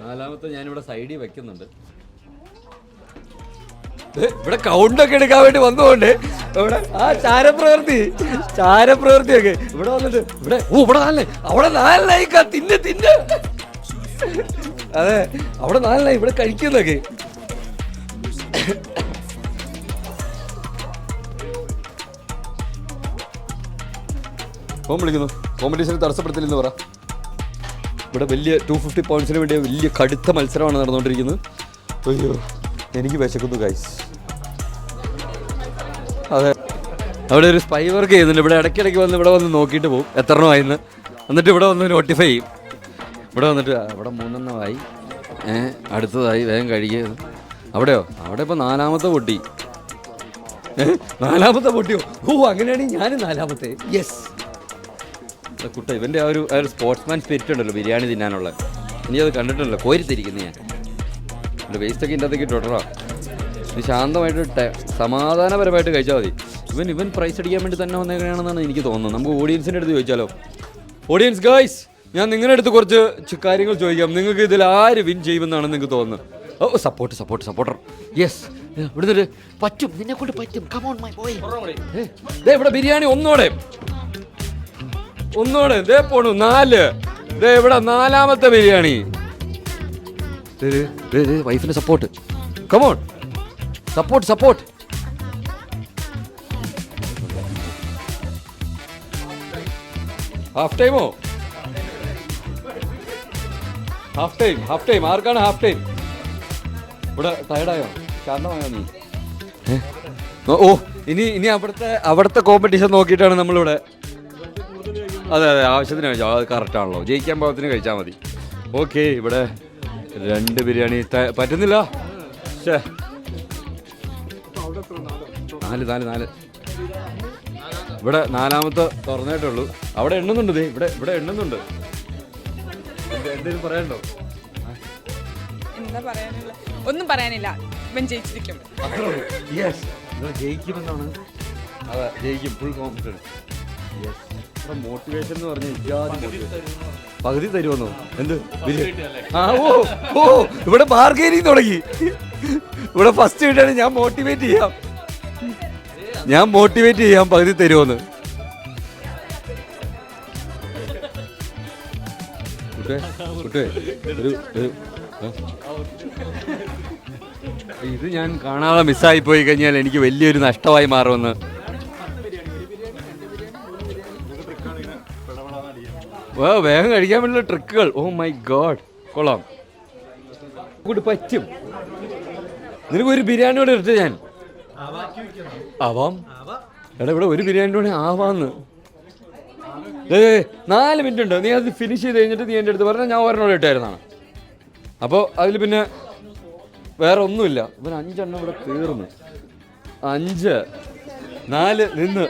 നാലാമത്തെ ഞാനിവിടെ സൈഡിൽ വെക്കുന്നുണ്ട്. ഇവിടെ കൗണ്ടൊക്കെ എടുക്കാൻ വേണ്ടി വന്നുകൊണ്ട് ഇവിടെ ആ ചാരപ്രവൃത്തിയൊക്കെ ഇവിടെ വന്നിട്ട് ഇവിടെ നാലിനെ അവിടെ 4 തിന്ന് അതെ, അവിടെ 4 ഇവിടെ കഴിക്കുന്നൊക്കെ. വിളിക്കുന്നു. കോമ്പറ്റീഷൻ തടസ്സപ്പെടുത്തില്ലെന്ന് പറ. ഇവിടെ വലിയ £250 വേണ്ടിയ വലിയ കടുത്ത മത്സരമാണ് നടന്നുകൊണ്ടിരിക്കുന്നത്. അയ്യോ എനിക്ക് വിശക്കുന്നു ഗൈസ്. അതെ, അവിടെ ഒരു സ്പൈ വർക്ക് ചെയ്യുന്നുണ്ട്. ഇവിടെ ഇടയ്ക്കിടയ്ക്ക് വന്ന് ഇവിടെ വന്ന് നോക്കിയിട്ട് പോകും എത്ര ആയിന്ന്. എന്നിട്ട് ഇവിടെ വന്ന് നോട്ടിഫൈ ചെയ്യും. ഇവിടെ വന്നിട്ട് അവിടെ 3 ആയി, അടുത്തതായി വേഗം കഴിക്കുക. അവിടെ ഇപ്പോൾ 4 പൊട്ടി. 4 പൊട്ടിയോ? അങ്ങനെയാണെങ്കിൽ ഞാൻ 4. യെസ് കുട്ട. ഇവൻ്റെ ആ ഒരു സ്പോർട്സ്മാൻ സ്പിരിറ്റ് ഉണ്ടല്ലോ ബിരിയാണി തിന്നാനുള്ള. ഇനി അത് കണ്ടിട്ടുണ്ടല്ലോ കോരിത്തിരിക്കുന്നത്. ഞാൻ എൻ്റെ വേസ്റ്റൊക്കെ ഇതിൻ്റെ അകത്തേക്ക് ഇട്ടോട്ടാ. ഇത് ശാന്തമായിട്ട് സമാധാനപരമായിട്ട് കഴിച്ചാൽ മതി. ഇവൻ പ്രൈസ് അടിക്കാൻ വേണ്ടി തന്നെ വന്നേക്കണെന്നാണ് എനിക്ക് തോന്നുന്നത്. നമുക്ക് ഓഡിയൻസിൻ്റെ അടുത്ത് ചോദിച്ചാലോ? ഓഡിയൻസ് ഗൈസ്, ഞാൻ നിങ്ങളുടെ അടുത്ത് കുറച്ച് കാര്യങ്ങൾ ചോദിക്കാം. നിങ്ങൾക്ക് ഇതിൽ ആര് വിൻ ചെയ്യുമെന്നാണ് നിങ്ങൾക്ക് തോന്നുന്നത്? ഓ സപ്പോർട്ടർ. യെസ്, ഇവിടെ പറ്റും, നിന്നെ കൊണ്ട് പറ്റും. Come on my boy. ഇവിടെ ബിരിയാണി ഒന്നോടെ പോണു. 4. ഇവിടെ 4ാമത്തെ ബിരിയാണി. വൈഫിന്റെ സപ്പോർട്ട്. Come on support. ഹാഫ് ടൈമോ? Half time. ആർക്കാണ് ഹാഫ് ടൈം? ഇവിടെ ടയർഡായോ? ശാന്തമായോ നീ? ഓ ഇനി അവിടുത്തെ കോമ്പറ്റീഷൻ നോക്കിയിട്ടാണ് നമ്മളിവിടെ. അതെ ആവശ്യത്തിന് കഴിച്ചാൽ അത് കറക്റ്റാണല്ലോ. ജയിക്കാൻ പാകത്തിന് കഴിച്ചാൽ മതി. ഓക്കെ, ഇവിടെ 2 ബിരിയാണി പറ്റുന്നില്ല. 4. ഇവിടെ 4ാമത്തെ തുറന്നിട്ടുള്ളൂ. അവിടെ എണ്ണുന്നുണ്ട്. ഇവിടെ എണ്ണുന്നുണ്ട്. എന്തെങ്കിലും പറയാനുണ്ടോ? ഒന്നും പറയാനില്ല. ഇവൻ ജയിച്ചിരിക്കും. ജയിക്കുമെന്നാണ്. അതെ, ജയിക്കും. Full confidence. മോട്ടിവേഷൻ എന്ന് പറഞ്ഞാൽ പകുതി തരുമെന്നോ? എന്ത്? ഇവിടെ ബാർഗെയിനിങ് തുടങ്ങി. ഇവിടെ ഫസ്റ്റ് കിട്ടാണ് ഞാൻ മോട്ടിവേറ്റ് ചെയ്യാം പകുതി തരുമെന്ന്. ഇത് ഞാൻ കാണാതെ മിസ്സായി പോയി കഴിഞ്ഞാൽ എനിക്ക് വലിയൊരു നഷ്ടമായി മാറുമെന്ന്. വേഗം കഴിക്കാൻ വേണ്ടിയുള്ള ട്രിക്കുകൾ. ഓ മൈ ഗോഡ്, കൊള്ളാം. കൂടി പറ്റും. നിനക്കൊരു ബിരിയാണി കൂടെ എടുത്ത് ഞാൻ ആവാം. എടാ ഇവിടെ ഒരു ബിരിയാണി കൂടെ ആവാന്ന്. 4 മിനിറ്റ് ഉണ്ട്. നീ അത് ഫിനിഷ് ചെയ്ത് കഴിഞ്ഞിട്ട് നീ എൻ്റെ അടുത്ത് പറഞ്ഞാൽ ഞാൻ ഒരെണ്ണോടെ ഇട്ടായിരുന്നാണ്. അപ്പോൾ അതിൽ പിന്നെ വേറെ ഒന്നുമില്ല. ഇവൻ 5 എണ്ണം ഇവിടെ തീർന്നു. 5 4 നിന്ന്.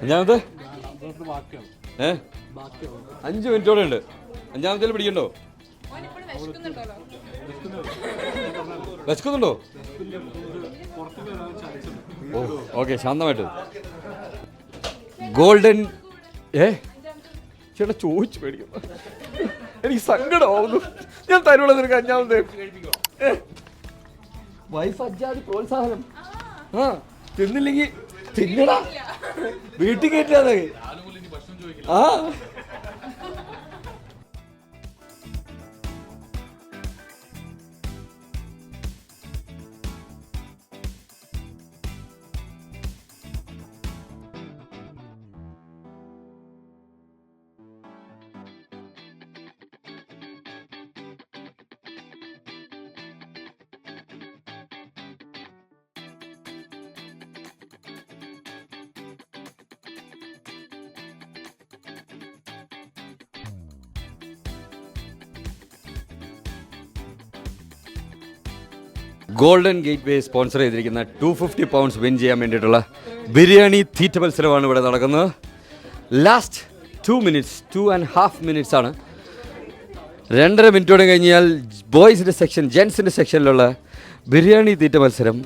അഞ്ചാമത്തെ 5 മിനിറ്റോടെ ഉണ്ട്. അഞ്ചാമത്തേൽ പിടിക്കണ്ടോ? വിശക്കുന്നുണ്ടോ? ഓ ഓക്കെ, ശാന്തമായിട്ട്. ഗോൾഡൻ ചേട്ടാ ചോദിച്ചു മേടിക്കുന്നു. എനിക്ക് സങ്കടമാവുന്നു. ഞാൻ തരുള്ള നിനക്ക് അഞ്ചാമത്തെ. വൈഫ് അജാതി പ്രോത്സാഹനം. തിന്നില്ലെങ്കിൽ തിന്നടാ, വീട്ടിൽ കയറ്റാതെ. ആ ഗോൾഡൻ ഗേറ്റ് വേ സ്പോൺസർ ചെയ്തിരിക്കുന്ന 250 പൗണ്ട്സ് വിൻ ചെയ്യാൻ വേണ്ടിയിട്ടുള്ള ബിരിയാണി തീറ്റ മത്സരമാണ് ഇവിടെ നടക്കുന്നത്. ലാസ്റ്റ് 2.5 മിനിറ്റ്സ് ആണ്. 2.5 മിനിറ്റോടെ കഴിഞ്ഞാൽ ബോയ്സിൻ്റെ സെക്ഷൻ, ജെൻസിൻ്റെ സെക്ഷനിലുള്ള ബിരിയാണി തീറ്റ മത്സരം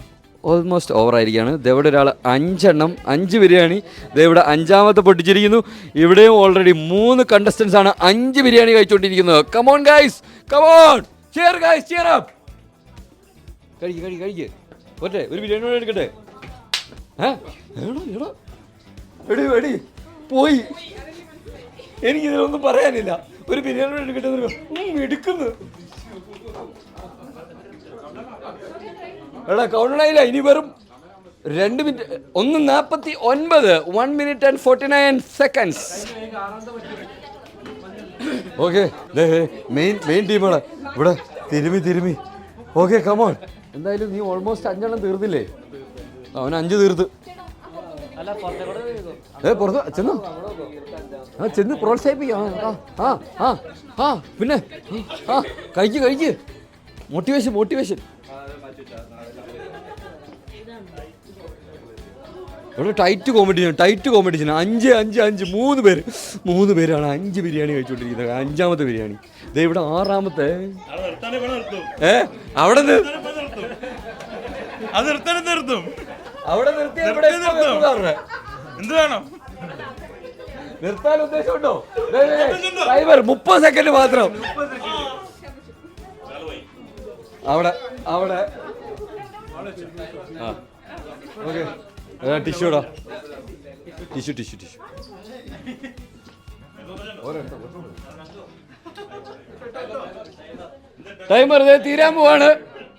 ഓൾമോസ്റ്റ് ഓവറായിരിക്കുകയാണ്. ഇതെവിടെ ഒരാൾ 5 ബിരിയാണി ഇതെവിടെ 5ാമത്തെ പൊട്ടിച്ചിരിക്കുന്നു. ഇവിടെയും ഓൾറെഡി 3 കണ്ടസ്റ്റൻസ് ആണ് 5 ബിരിയാണി കഴിച്ചുകൊണ്ടിരിക്കുന്നത്. Come on guys, come on, cheer guys, cheer up. കഴിക്ക് പോട്ടെ. ഒരു ബിരിയാണി കൂടെ എടുക്കട്ടെ. എടി പോയി. എനിക്കിതിലൊന്നും പറയാനില്ല. ഒരു ബിരിയാണി കൂടെ എടുക്കട്ടെ. എടുക്കുന്നു. എടാ കൗണ്ടറായില്ല. ഇനി വെറും 2 minute 1:49 1 minute and 49 seconds. Okay, main ടീമാണ് ഇവിടെ. തിരുമി. Okay come on. എന്തായാലും നീ ഓൾമോസ്റ്റ് 5 എണ്ണം തീർന്നില്ലേ? അവൻ 5 തീർത്ത്. പുറത്ത് ചെന്ന് പ്രോത്സാഹിപ്പിക്കാം. പിന്നെ കഴിക്ക്. മോട്ടിവേഷൻ. ഇവിടെ ടൈറ്റ് കോമ്പറ്റീഷൻ. 5 3 പേരാണ് 5 ബിരിയാണി കഴിച്ചുകൊണ്ടിരിക്കുന്നത്. 5ാമത്തെ ബിരിയാണി ഇവിടെ 6ാമത്തെ. അവിടെ നിർത്താൻ ഉദ്ദേശമുണ്ടോ? 30 സെക്കൻഡ് മാത്രം. അവിടെ ഓക്കെ. ടിഷ്യൂടാ, ടിഷ്യൂ. ടൈമർ തീരാൻ പോവാണ്.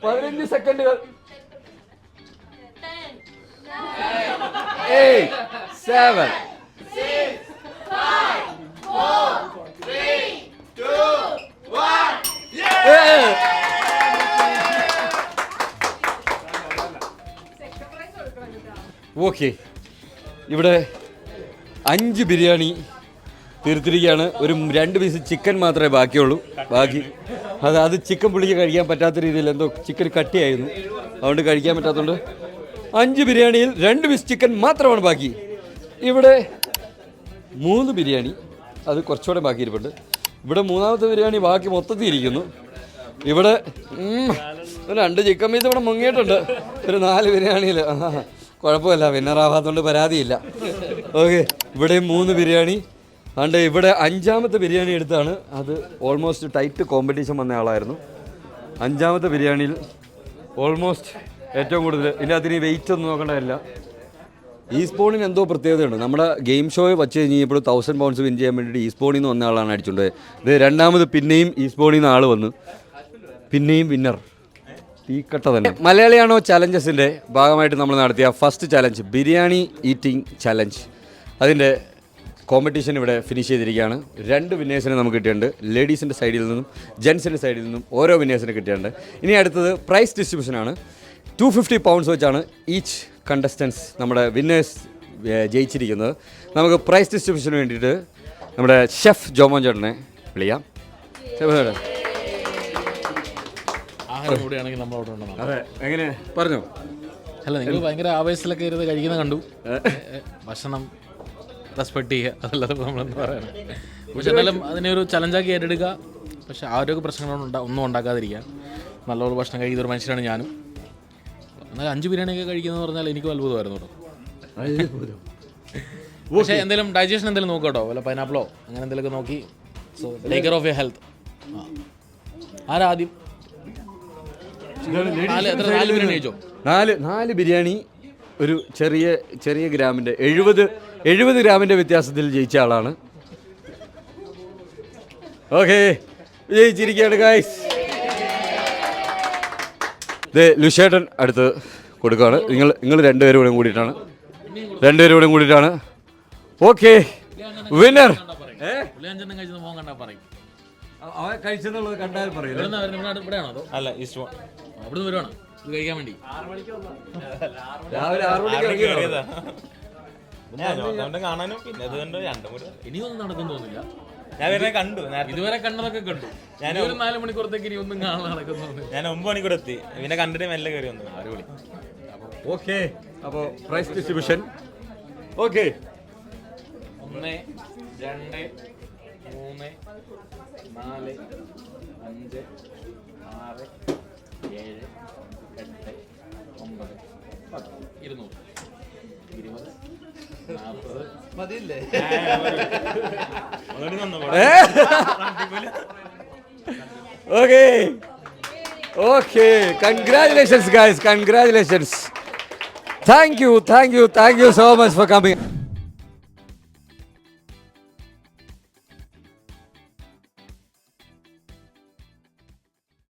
15 സെക്കൻഡുകൾ. 8 7 6 5 4 3 2 1. ഓക്കെ, ഇവിടെ 5 ബിരിയാണി തീർത്തിരിക്കുകയാണ്. ഒരു 2 പീസ് ചിക്കൻ മാത്രമേ ബാക്കിയുള്ളൂ. ബാക്കി അത് ചിക്കൻ പുള്ളിക്ക് കഴിക്കാൻ പറ്റാത്ത രീതിയിൽ എന്തോ ചിക്കൻ കട്ടിയായിരുന്നു, അതുകൊണ്ട് കഴിക്കാൻ പറ്റാത്തതുകൊണ്ട് 5 ബിരിയാണിയിൽ 2 പീസ് ചിക്കൻ മാത്രമാണ് ബാക്കി. ഇവിടെ 3 ബിരിയാണി, അത് കുറച്ചുകൂടെ ബാക്കിയിരിപ്പുണ്ട്. ഇവിടെ 3ാമത്തെ ബിരിയാണി ബാക്കി മൊത്തത്തിൽ ഇരിക്കുന്നു. ഇവിടെ 2 ചിക്കൻ പീസ് ഇവിടെ മുങ്ങിയിട്ടുണ്ട്. ഒരു 4 ബിരിയാണിയിൽ. കുഴപ്പമില്ല, വിന്നറാവാത്തതുകൊണ്ട് പരാതിയില്ല. ഓക്കെ, ഇവിടെ 3 ബിരിയാണി. അതുകൊണ്ട് ഇവിടെ 5ാമത്തെ ബിരിയാണി എടുത്താണ്. അത് ഓൾമോസ്റ്റ് ടൈറ്റ് കോമ്പറ്റീഷൻ വന്ന ആളായിരുന്നു. 5ാമത്തെ ബിരിയാണിയിൽ ഓൾമോസ്റ്റ് ഏറ്റവും കൂടുതൽ. ഇതിൻ്റെ അതിന് വെയിറ്റ് ഒന്നും നോക്കേണ്ടതല്ല. ഈ സ്പോണിന് എന്തോ പ്രത്യേകതയുണ്ട്. നമ്മുടെ ഗെയിം ഷോ വെച്ച് കഴിഞ്ഞപ്പോൾ 1000 പൗണ്ട്സ് വിൻ ചെയ്യാൻ വേണ്ടിയിട്ട് ഈ സ്പോണിൽ നിന്ന് വന്ന ആളാണ് അടിച്ചുകൊണ്ട് ഇത് രണ്ടാമത് പിന്നെയും ഈ സ്പോണിൽ നിന്ന് ആൾ വന്നു, പിന്നെയും വിന്നർ തീക്കട്ട തന്നെ. മലയാളിയാണോ ചലഞ്ചസിൻ്റെ ഭാഗമായിട്ട് നമ്മൾ നടത്തിയ first challenge biryani eating challenge, അതിൻ്റെ കോമ്പറ്റീഷൻ ഇവിടെ ഫിനിഷ് ചെയ്തിരിക്കുകയാണ്. 2 വിന്നേഴ്സിനെ നമുക്ക് കിട്ടിയിട്ടുണ്ട്. ലേഡീസിൻ്റെ സൈഡിൽ നിന്നും ജെൻസിൻ്റെ സൈഡിൽ നിന്നും ഓരോ വിന്നേഴ്സിനെ കിട്ടിയിട്ടുണ്ട്. ഇനി അടുത്തത് പ്രൈസ് ഡിസ്ട്രിബ്യൂഷനാണ്. 250 പൗണ്ട്സ് വെച്ചാണ് ഈച്ച് കണ്ടസ്റ്റൻസ് നമ്മുടെ വിന്നേഴ്സ് ജയിച്ചിരിക്കുന്നത്. നമുക്ക് പ്രൈസ് ഡിസ്ട്രിബ്യൂഷന് വേണ്ടിയിട്ട് നമ്മുടെ ഷെഫ് ജോമോൻ ചേട്ടനെ വിളിക്കാം. അതെ, എങ്ങനെ പറഞ്ഞോ? അല്ല, നിങ്ങൾ ഭയങ്കര ആവേശത്തിലൊക്കെ ഇരുന്ന് കഴിക്കുന്ന കണ്ടു. ഭക്ഷണം റെസ്പെക്ട് ചെയ്യുക, അതല്ലാതെ നമ്മളെന്ന് പറയണം. പക്ഷെ എന്നാലും അതിനെ ഒരു ചലഞ്ചാക്കി ഏറ്റെടുക്കുക. പക്ഷെ ആരോഗ്യ പ്രശ്നങ്ങളൊന്നും ഒന്നും ഉണ്ടാക്കാതിരിക്കുക. നല്ലൊരു ഭക്ഷണം കഴിക്കുന്ന ഒരു മനുഷ്യനാണ് ഞാനും. എന്നാൽ 5 ബിരിയാണിയൊക്കെ കഴിക്കുന്നത് പറഞ്ഞാൽ എനിക്കും അത്ഭുതമായിരുന്നു കേട്ടോ. പക്ഷേ എന്തെങ്കിലും ഡൈജഷൻ എന്തെങ്കിലും നോക്കുക കേട്ടോ, വല്ല പൈനാപ്പിളോ അങ്ങനെ എന്തെങ്കിലുമൊക്കെ നോക്കി. So take care of your health. ആരാദ്യം 4 ബിരിയാണി കഴിച്ചോ? 4 ബിരിയാണി ഒരു ചെറിയ ഗ്രാമിൻ്റെ 70 ഗ്രാമിൻ്റെ വ്യത്യാസത്തിൽ ജയിച്ച ആളാണ്. ഓക്കെ, വിജയിച്ചിരിക്കുകയാണ് ഗൈസ്. ഇത് ലുഷേട്ടൻ അടുത്ത് കൊടുക്കുകയാണ്. നിങ്ങൾ രണ്ടുപേരും കൂടിയിട്ടാണ് ഓക്കെ വിന്നർ. കഴിച്ചെന്നുള്ളത് കണ്ടാൽ പറയും. അല്ല ഈസ്റ്റ് വൺ അവിടെ നിന്ന് വരുവാണ് ഇത് കഴിക്കാൻ വേണ്ടി. രാവിലെ 6 മണിക്ക് കേറിയതാ. കാണാനും പിന്നെ അത് കണ്ട് 2 മൂന്ന് ഇനിയൊന്നും നടക്കും തോന്നില്ല. ഞാൻ വേറെ കണ്ടു, ഇതുവരെ കണ്ടതൊക്കെ കണ്ടു. ഞാൻ 4 മണിക്കൂറത്തേക്ക് ഇനി ഒന്നും കാണാൻ നടക്കുന്നു. ഞാൻ 9 മണിക്കൂർ എത്തി, പിന്നെ കണ്ടിട്ട് മെല്ലെ കയറി വന്നു. അടിപൊളി. ഓക്കെ, അപ്പോൾ പ്രൈസ് ഡിസ്ട്രിബ്യൂഷൻ. ഓക്കെ, 1 2 3 4 5 6 7 8 9 10 200 20 40 മതിയില്ലേ? Okay congratulations guys, congratulations. Thank you so much for coming.